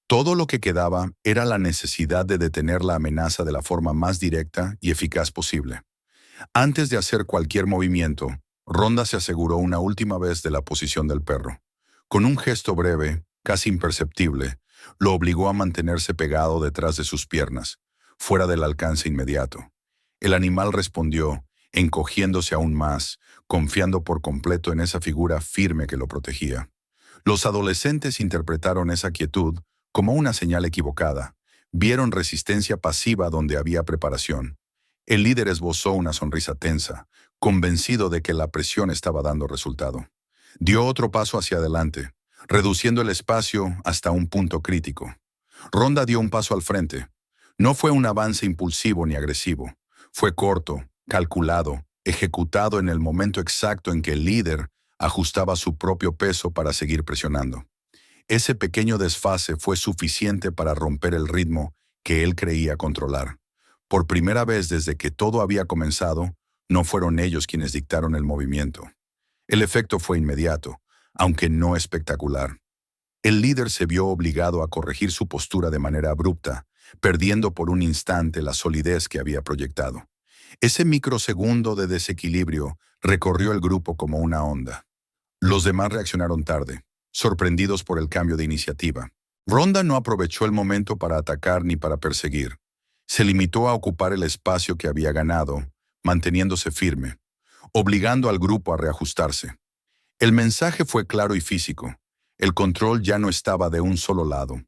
Todo lo que quedaba era la necesidad de detener la amenaza de la forma más directa y eficaz posible. Antes de hacer cualquier movimiento, Ronda se aseguró una última vez de la posición del perro. Con un gesto breve, casi imperceptible, lo obligó a mantenerse pegado detrás de sus piernas, fuera del alcance inmediato. El animal respondió, encogiéndose aún más, confiando por completo en esa figura firme que lo protegía. Los adolescentes interpretaron esa quietud como una señal equivocada. Vieron resistencia pasiva donde había preparación. El líder esbozó una sonrisa tensa, convencido de que la presión estaba dando resultado. Dio otro paso hacia adelante, reduciendo el espacio hasta un punto crítico. Ronda dio un paso al frente. No fue un avance impulsivo ni agresivo. Fue corto, calculado, ejecutado en el momento exacto en que el líder ajustaba su propio peso para seguir presionando. Ese pequeño desfase fue suficiente para romper el ritmo que él creía controlar. Por primera vez desde que todo había comenzado, no fueron ellos quienes dictaron el movimiento. El efecto fue inmediato, aunque no espectacular. El líder se vio obligado a corregir su postura de manera abrupta, perdiendo por un instante la solidez que había proyectado. Ese microsegundo de desequilibrio recorrió el grupo como una onda. Los demás reaccionaron tarde, sorprendidos por el cambio de iniciativa. Ronda no aprovechó el momento para atacar ni para perseguir. Se limitó a ocupar el espacio que había ganado, manteniéndose firme, obligando al grupo a reajustarse. El mensaje fue claro y físico. El control ya no estaba de un solo lado.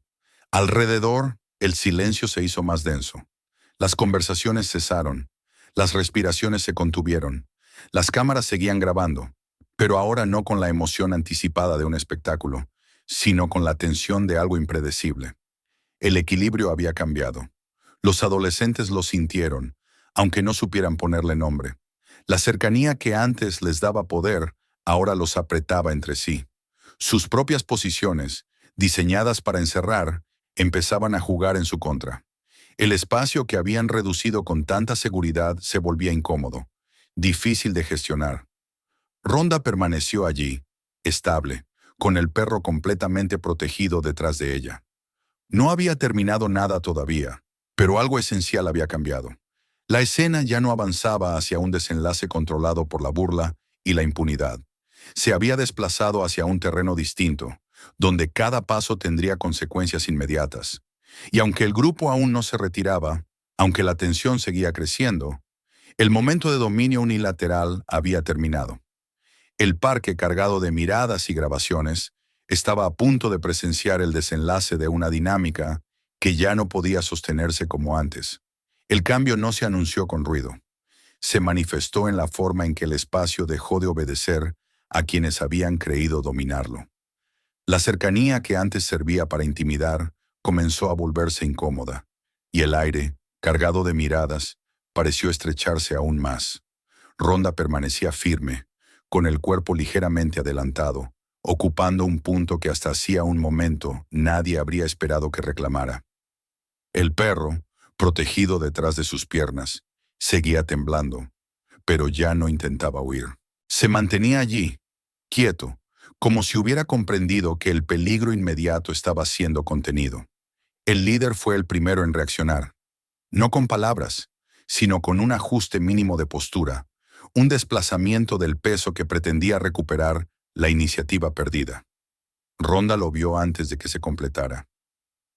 Alrededor, el silencio se hizo más denso. Las conversaciones cesaron. Las respiraciones se contuvieron. Las cámaras seguían grabando, pero ahora no con la emoción anticipada de un espectáculo, sino con la tensión de algo impredecible. El equilibrio había cambiado. Los adolescentes lo sintieron, aunque no supieran ponerle nombre. La cercanía que antes les daba poder, ahora los apretaba entre sí. Sus propias posiciones, diseñadas para encerrar, empezaban a jugar en su contra. El espacio que habían reducido con tanta seguridad se volvía incómodo, difícil de gestionar. Ronda permaneció allí, estable, con el perro completamente protegido detrás de ella. No había terminado nada todavía, pero algo esencial había cambiado. La escena ya no avanzaba hacia un desenlace controlado por la burla y la impunidad. Se había desplazado hacia un terreno distinto, donde cada paso tendría consecuencias inmediatas. Y aunque el grupo aún no se retiraba, aunque la tensión seguía creciendo, el momento de dominio unilateral había terminado. El parque, cargado de miradas y grabaciones, estaba a punto de presenciar el desenlace de una dinámica que ya no podía sostenerse como antes. El cambio no se anunció con ruido. Se manifestó en la forma en que el espacio dejó de obedecer a quienes habían creído dominarlo. La cercanía que antes servía para intimidar comenzó a volverse incómoda, y el aire, cargado de miradas, pareció estrecharse aún más. Ronda permanecía firme, con el cuerpo ligeramente adelantado, ocupando un punto que hasta hacía un momento nadie habría esperado que reclamara. El perro, protegido detrás de sus piernas, seguía temblando, pero ya no intentaba huir. Se mantenía allí, quieto, como si hubiera comprendido que el peligro inmediato estaba siendo contenido. El líder fue el primero en reaccionar, no con palabras, sino con un ajuste mínimo de postura, un desplazamiento del peso que pretendía recuperar la iniciativa perdida. Ronda lo vio antes de que se completara.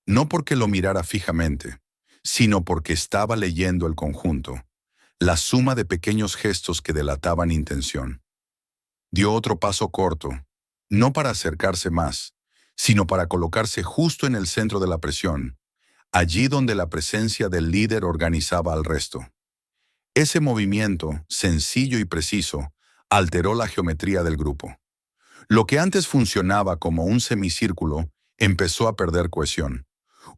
No porque lo mirara fijamente, sino porque estaba leyendo el conjunto, la suma de pequeños gestos que delataban intención. Dio otro paso corto, no para acercarse más, sino para colocarse justo en el centro de la presión, allí donde la presencia del líder organizaba al resto. Ese movimiento, sencillo y preciso, alteró la geometría del grupo. Lo que antes funcionaba como un semicírculo empezó a perder cohesión.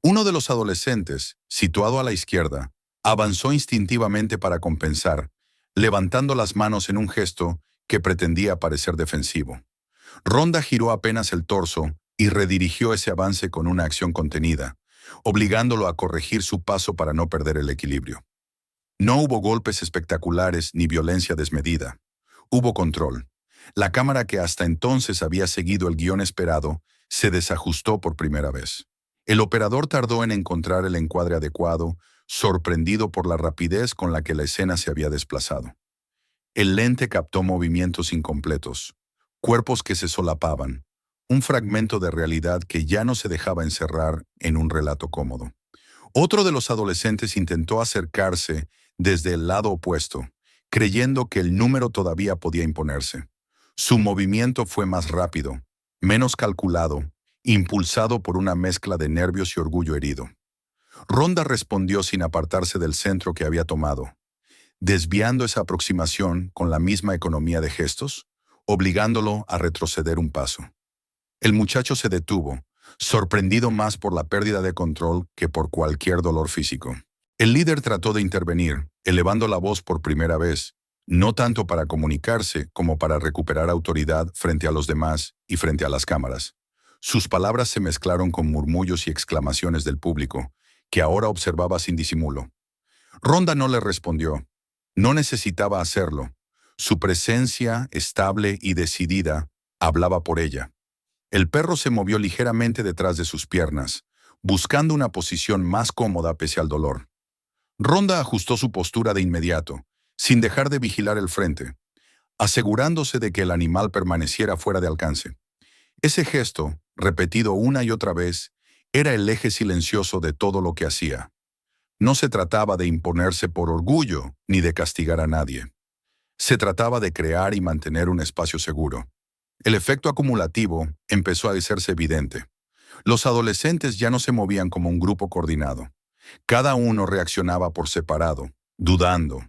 Uno de los adolescentes, situado a la izquierda, avanzó instintivamente para compensar, levantando las manos en un gesto que pretendía parecer defensivo. Ronda giró apenas el torso y redirigió ese avance con una acción contenida, obligándolo a corregir su paso para no perder el equilibrio. No hubo golpes espectaculares ni violencia desmedida. Hubo control. La cámara que hasta entonces había seguido el guión esperado se desajustó por primera vez. El operador tardó en encontrar el encuadre adecuado, sorprendido por la rapidez con la que la escena se había desplazado. El lente captó movimientos incompletos, cuerpos que se solapaban, un fragmento de realidad que ya no se dejaba encerrar en un relato cómodo. Otro de los adolescentes intentó acercarse desde el lado opuesto, creyendo que el número todavía podía imponerse. Su movimiento fue más rápido, menos calculado, impulsado por una mezcla de nervios y orgullo herido. Ronda respondió sin apartarse del centro que había tomado, desviando esa aproximación con la misma economía de gestos, obligándolo a retroceder un paso. El muchacho se detuvo, sorprendido más por la pérdida de control que por cualquier dolor físico. El líder trató de intervenir, elevando la voz por primera vez, no tanto para comunicarse como para recuperar autoridad frente a los demás y frente a las cámaras. Sus palabras se mezclaron con murmullos y exclamaciones del público, que ahora observaba sin disimulo. Ronda no le respondió. No necesitaba hacerlo. Su presencia, estable y decidida, hablaba por ella. El perro se movió ligeramente detrás de sus piernas, buscando una posición más cómoda pese al dolor. Ronda ajustó su postura de inmediato, sin dejar de vigilar el frente, asegurándose de que el animal permaneciera fuera de alcance. Ese gesto, repetido una y otra vez, era el eje silencioso de todo lo que hacía. No se trataba de imponerse por orgullo ni de castigar a nadie. Se trataba de crear y mantener un espacio seguro. El efecto acumulativo empezó a hacerse evidente. Los adolescentes ya no se movían como un grupo coordinado. Cada uno reaccionaba por separado, dudando,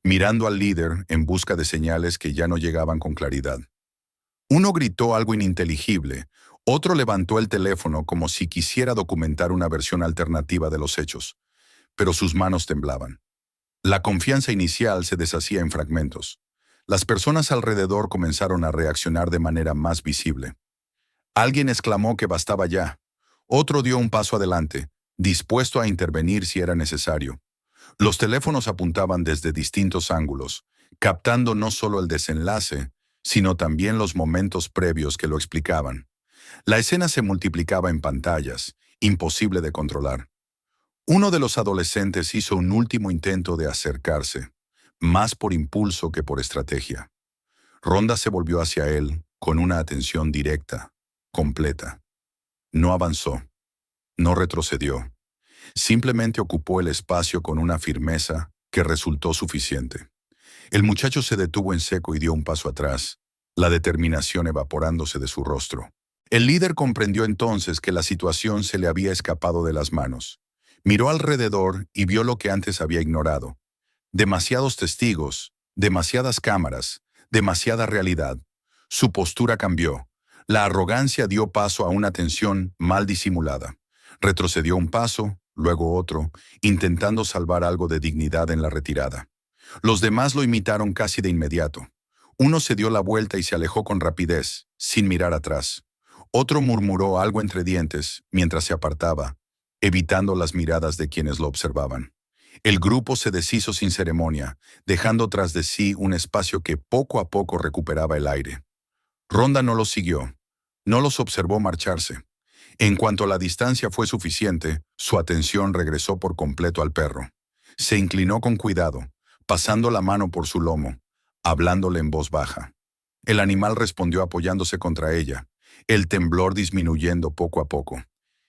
mirando al líder en busca de señales que ya no llegaban con claridad. Uno gritó algo ininteligible, otro levantó el teléfono como si quisiera documentar una versión alternativa de los hechos, pero sus manos temblaban. La confianza inicial se deshacía en fragmentos. Las personas alrededor comenzaron a reaccionar de manera más visible. Alguien exclamó que bastaba ya. Otro dio un paso adelante, dispuesto a intervenir si era necesario. Los teléfonos apuntaban desde distintos ángulos, captando no solo el desenlace, sino también los momentos previos que lo explicaban. La escena se multiplicaba en pantallas, imposible de controlar. Uno de los adolescentes hizo un último intento de acercarse, más por impulso que por estrategia. Rhonda se volvió hacia él con una atención directa, completa. No avanzó, no retrocedió. Simplemente ocupó el espacio con una firmeza que resultó suficiente. El muchacho se detuvo en seco y dio un paso atrás, la determinación evaporándose de su rostro. El líder comprendió entonces que la situación se le había escapado de las manos. Miró alrededor y vio lo que antes había ignorado. Demasiados testigos, demasiadas cámaras, demasiada realidad. Su postura cambió. La arrogancia dio paso a una tensión mal disimulada. Retrocedió un paso, luego otro, intentando salvar algo de dignidad en la retirada. Los demás lo imitaron casi de inmediato. Uno se dio la vuelta y se alejó con rapidez, sin mirar atrás. Otro murmuró algo entre dientes mientras se apartaba, evitando las miradas de quienes lo observaban. El grupo se deshizo sin ceremonia, dejando tras de sí un espacio que poco a poco recuperaba el aire. Rhonda no los siguió, no los observó marcharse. En cuanto la distancia fue suficiente, su atención regresó por completo al perro. Se inclinó con cuidado, pasando la mano por su lomo, hablándole en voz baja. El animal respondió apoyándose contra ella, el temblor disminuyendo poco a poco.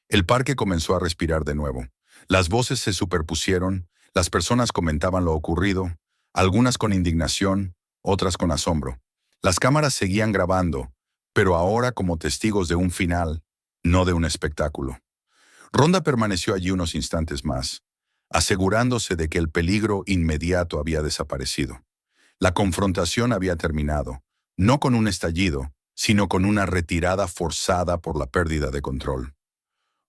El parque comenzó a respirar de nuevo. Las voces se superpusieron, las personas comentaban lo ocurrido, algunas con indignación, otras con asombro. Las cámaras seguían grabando, pero ahora como testigos de un final, no de un espectáculo. Rhonda permaneció allí unos instantes más, asegurándose de que el peligro inmediato había desaparecido. La confrontación había terminado, no con un estallido, sino con una retirada forzada por la pérdida de control.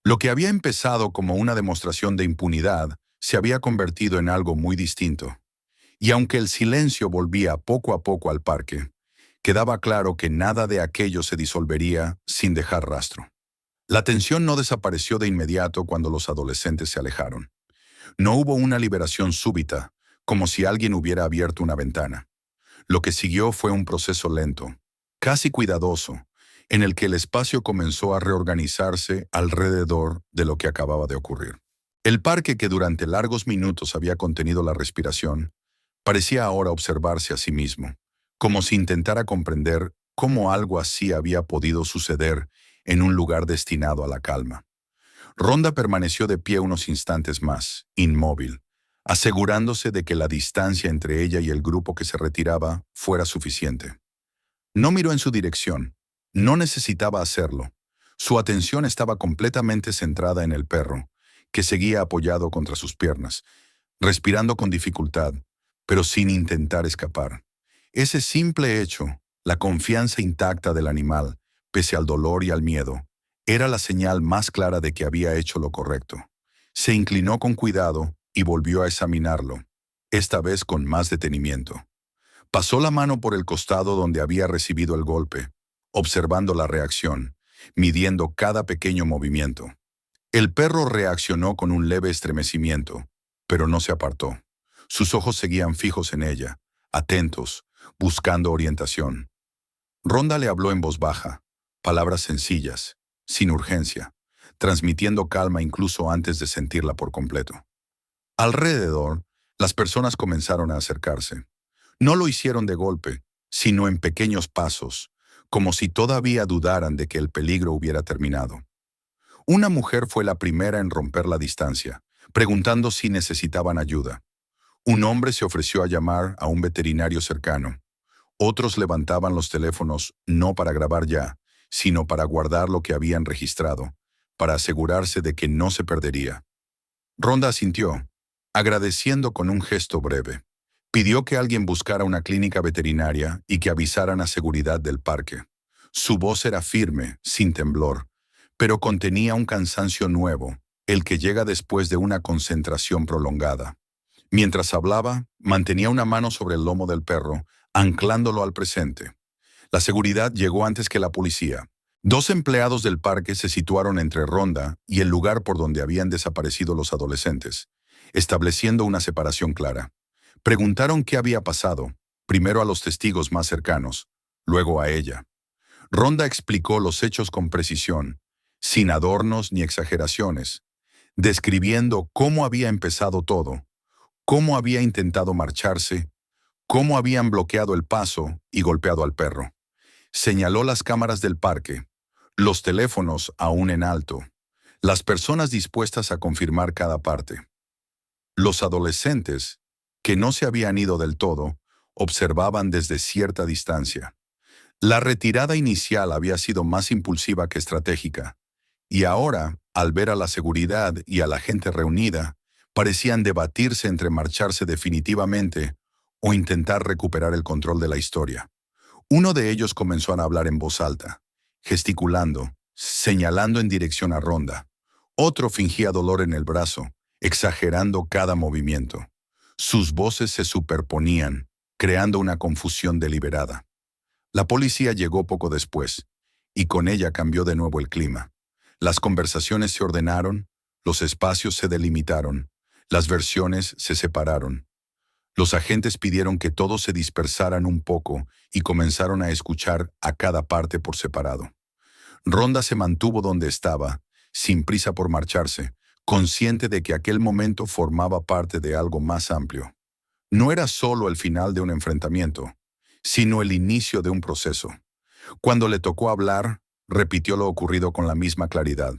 Lo que había empezado como una demostración de impunidad se había convertido en algo muy distinto. Y aunque el silencio volvía poco a poco al parque, quedaba claro que nada de aquello se disolvería sin dejar rastro. La tensión no desapareció de inmediato cuando los adolescentes se alejaron. No hubo una liberación súbita, como si alguien hubiera abierto una ventana. Lo que siguió fue un proceso lento, casi cuidadoso, en el que el espacio comenzó a reorganizarse alrededor de lo que acababa de ocurrir. El parque que durante largos minutos había contenido la respiración, parecía ahora observarse a sí mismo, como si intentara comprender cómo algo así había podido suceder en un lugar destinado a la calma. Rhonda permaneció de pie unos instantes más, inmóvil, asegurándose de que la distancia entre ella y el grupo que se retiraba fuera suficiente. No miró en su dirección, no necesitaba hacerlo. Su atención estaba completamente centrada en el perro, que seguía apoyado contra sus piernas, respirando con dificultad, pero sin intentar escapar. Ese simple hecho, la confianza intacta del animal, pese al dolor y al miedo, era la señal más clara de que había hecho lo correcto. Se inclinó con cuidado y volvió a examinarlo, esta vez con más detenimiento. Pasó la mano por el costado donde había recibido el golpe, observando la reacción, midiendo cada pequeño movimiento. El perro reaccionó con un leve estremecimiento, pero no se apartó. Sus ojos seguían fijos en ella, atentos, buscando orientación. Rhonda le habló en voz baja, palabras sencillas, sin urgencia, transmitiendo calma incluso antes de sentirla por completo. Alrededor, las personas comenzaron a acercarse. No lo hicieron de golpe, sino en pequeños pasos, como si todavía dudaran de que el peligro hubiera terminado. Una mujer fue la primera en romper la distancia, preguntando si necesitaban ayuda. Un hombre se ofreció a llamar a un veterinario cercano. Otros levantaban los teléfonos no para grabar ya, sino para guardar lo que habían registrado, para asegurarse de que no se perdería. Rhonda asintió, agradeciendo con un gesto breve. Pidió que alguien buscara una clínica veterinaria y que avisaran a seguridad del parque. Su voz era firme, sin temblor, pero contenía un cansancio nuevo, el que llega después de una concentración prolongada. Mientras hablaba, mantenía una mano sobre el lomo del perro, anclándolo al presente. La seguridad llegó antes que la policía. 2 empleados del parque se situaron entre Rhonda y el lugar por donde habían desaparecido los adolescentes, estableciendo una separación clara. Preguntaron qué había pasado, primero a los testigos más cercanos, luego a ella. Ronda explicó los hechos con precisión, sin adornos ni exageraciones, describiendo cómo había empezado todo, cómo había intentado marcharse, cómo habían bloqueado el paso y golpeado al perro. Señaló las cámaras del parque, los teléfonos aún en alto, las personas dispuestas a confirmar cada parte. Los adolescentes, que no se habían ido del todo, observaban desde cierta distancia. La retirada inicial había sido más impulsiva que estratégica, y ahora, al ver a la seguridad y a la gente reunida, parecían debatirse entre marcharse definitivamente o intentar recuperar el control de la historia. Uno de ellos comenzó a hablar en voz alta, gesticulando, señalando en dirección a Ronda. Otro fingía dolor en el brazo, exagerando cada movimiento. Sus voces se superponían, creando una confusión deliberada. La policía llegó poco después, y con ella cambió de nuevo el clima. Las conversaciones se ordenaron, los espacios se delimitaron, las versiones se separaron. Los agentes pidieron que todos se dispersaran un poco y comenzaron a escuchar a cada parte por separado. Ronda se mantuvo donde estaba, sin prisa por marcharse, consciente de que aquel momento formaba parte de algo más amplio. No era solo el final de un enfrentamiento, sino el inicio de un proceso. Cuando le tocó hablar, repitió lo ocurrido con la misma claridad.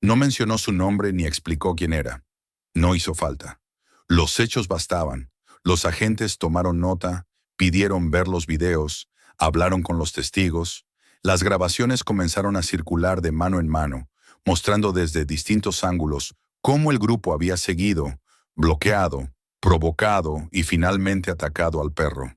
No mencionó su nombre ni explicó quién era. No hizo falta. Los hechos bastaban. Los agentes tomaron nota, pidieron ver los videos, hablaron con los testigos. Las grabaciones comenzaron a circular de mano en mano, mostrando desde distintos ángulos cómo el grupo había seguido, bloqueado, provocado y finalmente atacado al perro.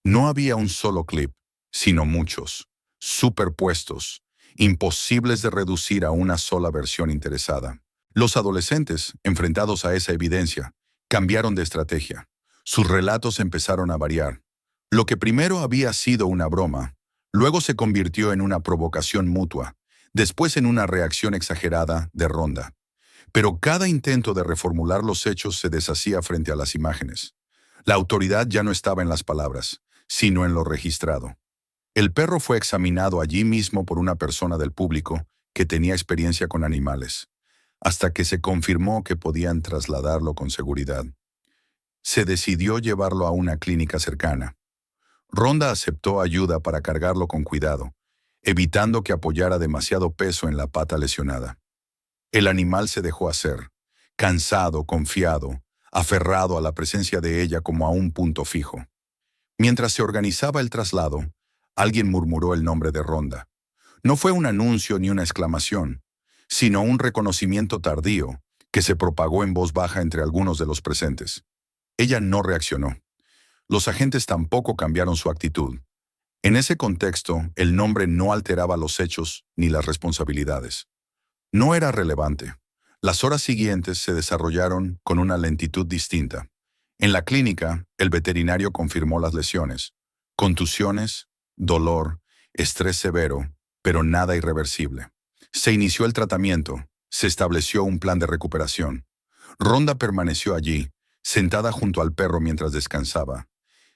No había un solo clip, sino muchos, superpuestos, imposibles de reducir a una sola versión interesada. Los adolescentes, enfrentados a esa evidencia, cambiaron de estrategia. Sus relatos empezaron a variar. Lo que primero había sido una broma, luego se convirtió en una provocación mutua, después en una reacción exagerada de Ronda. Pero cada intento de reformular los hechos se deshacía frente a las imágenes. La autoridad ya no estaba en las palabras, sino en lo registrado. El perro fue examinado allí mismo por una persona del público que tenía experiencia con animales, hasta que se confirmó que podían trasladarlo con seguridad. Se decidió llevarlo a una clínica cercana. Ronda aceptó ayuda para cargarlo con cuidado, evitando que apoyara demasiado peso en la pata lesionada. El animal se dejó hacer, cansado, confiado, aferrado a la presencia de ella como a un punto fijo. Mientras se organizaba el traslado, alguien murmuró el nombre de Ronda. No fue un anuncio ni una exclamación, sino un reconocimiento tardío que se propagó en voz baja entre algunos de los presentes. Ella no reaccionó. Los agentes tampoco cambiaron su actitud. En ese contexto, el nombre no alteraba los hechos ni las responsabilidades. No era relevante. Las horas siguientes se desarrollaron con una lentitud distinta. En la clínica, el veterinario confirmó las lesiones: contusiones, dolor, estrés severo, pero nada irreversible. Se inició el tratamiento, se estableció un plan de recuperación. Ronda permaneció allí, sentada junto al perro mientras descansaba,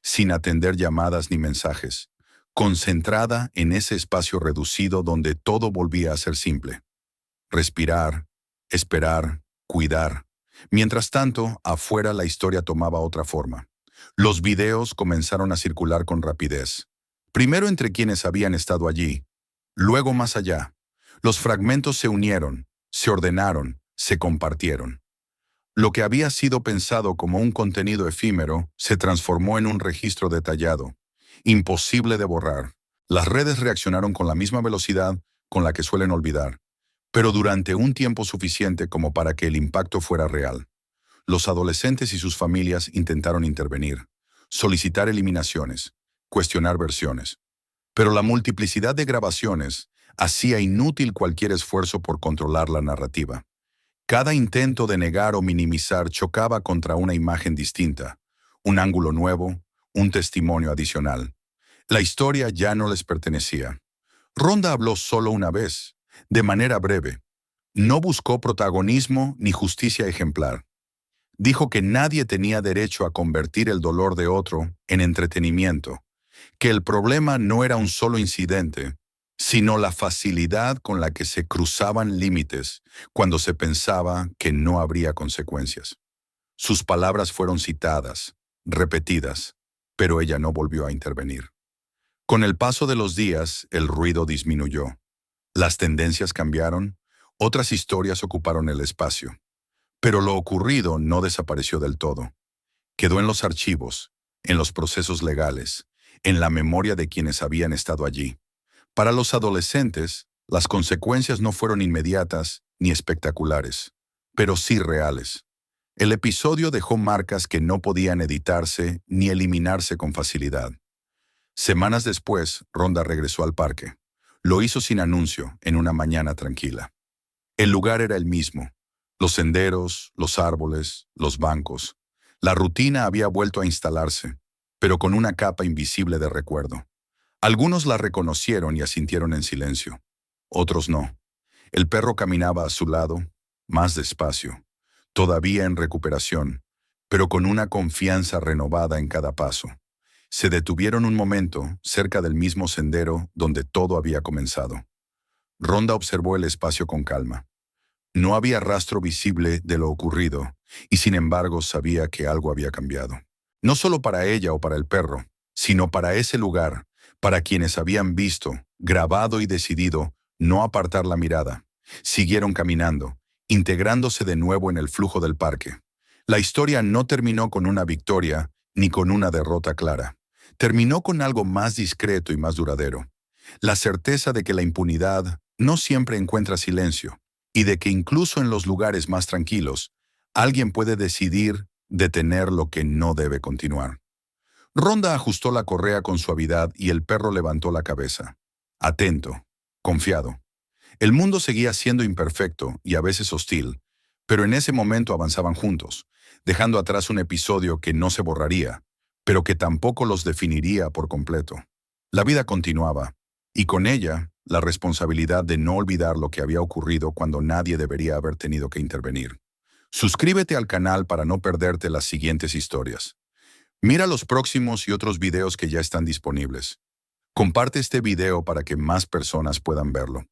sin atender llamadas ni mensajes, concentrada en ese espacio reducido donde todo volvía a ser simple. Respirar, esperar, cuidar. Mientras tanto, afuera la historia tomaba otra forma. Los videos comenzaron a circular con rapidez. Primero entre quienes habían estado allí, luego más allá. Los fragmentos se unieron, se ordenaron, se compartieron. Lo que había sido pensado como un contenido efímero se transformó en un registro detallado, imposible de borrar. Las redes reaccionaron con la misma velocidad con la que suelen olvidar, pero durante un tiempo suficiente como para que el impacto fuera real. Los adolescentes y sus familias intentaron intervenir, solicitar eliminaciones, cuestionar versiones. Pero la multiplicidad de grabaciones hacía inútil cualquier esfuerzo por controlar la narrativa. Cada intento de negar o minimizar chocaba contra una imagen distinta, un ángulo nuevo, un testimonio adicional. La historia ya no les pertenecía. Ronda habló solo una vez, de manera breve. No buscó protagonismo ni justicia ejemplar. Dijo que nadie tenía derecho a convertir el dolor de otro en entretenimiento, que el problema no era un solo incidente, sino la facilidad con la que se cruzaban límites cuando se pensaba que no habría consecuencias. Sus palabras fueron citadas, repetidas, pero ella no volvió a intervenir. Con el paso de los días, el ruido disminuyó. Las tendencias cambiaron, otras historias ocuparon el espacio. Pero lo ocurrido no desapareció del todo. Quedó en los archivos, en los procesos legales, en la memoria de quienes habían estado allí. Para los adolescentes, las consecuencias no fueron inmediatas ni espectaculares, pero sí reales. El episodio dejó marcas que no podían editarse ni eliminarse con facilidad. Semanas después, Rhonda regresó al parque. Lo hizo sin anuncio, en una mañana tranquila. El lugar era el mismo. Los senderos, los árboles, los bancos. La rutina había vuelto a instalarse, pero con una capa invisible de recuerdo. Algunos la reconocieron y asintieron en silencio. Otros no. El perro caminaba a su lado, más despacio, todavía en recuperación, pero con una confianza renovada en cada paso. Se detuvieron un momento cerca del mismo sendero donde todo había comenzado. Rhonda observó el espacio con calma. No había rastro visible de lo ocurrido, y sin embargo sabía que algo había cambiado. No solo para ella o para el perro, sino para ese lugar, para quienes habían visto, grabado y decidido no apartar la mirada. Siguieron caminando, integrándose de nuevo en el flujo del parque. La historia no terminó con una victoria ni con una derrota clara. Terminó con algo más discreto y más duradero. La certeza de que la impunidad no siempre encuentra silencio, y de que incluso en los lugares más tranquilos, alguien puede decidir detener lo que no debe continuar. Rhonda ajustó la correa con suavidad y el perro levantó la cabeza. Atento, confiado. El mundo seguía siendo imperfecto y a veces hostil, pero en ese momento avanzaban juntos, dejando atrás un episodio que no se borraría, pero que tampoco los definiría por completo. La vida continuaba, y con ella, la responsabilidad de no olvidar lo que había ocurrido cuando nadie debería haber tenido que intervenir. Suscríbete al canal para no perderte las siguientes historias. Mira los próximos y otros videos que ya están disponibles. Comparte este video para que más personas puedan verlo.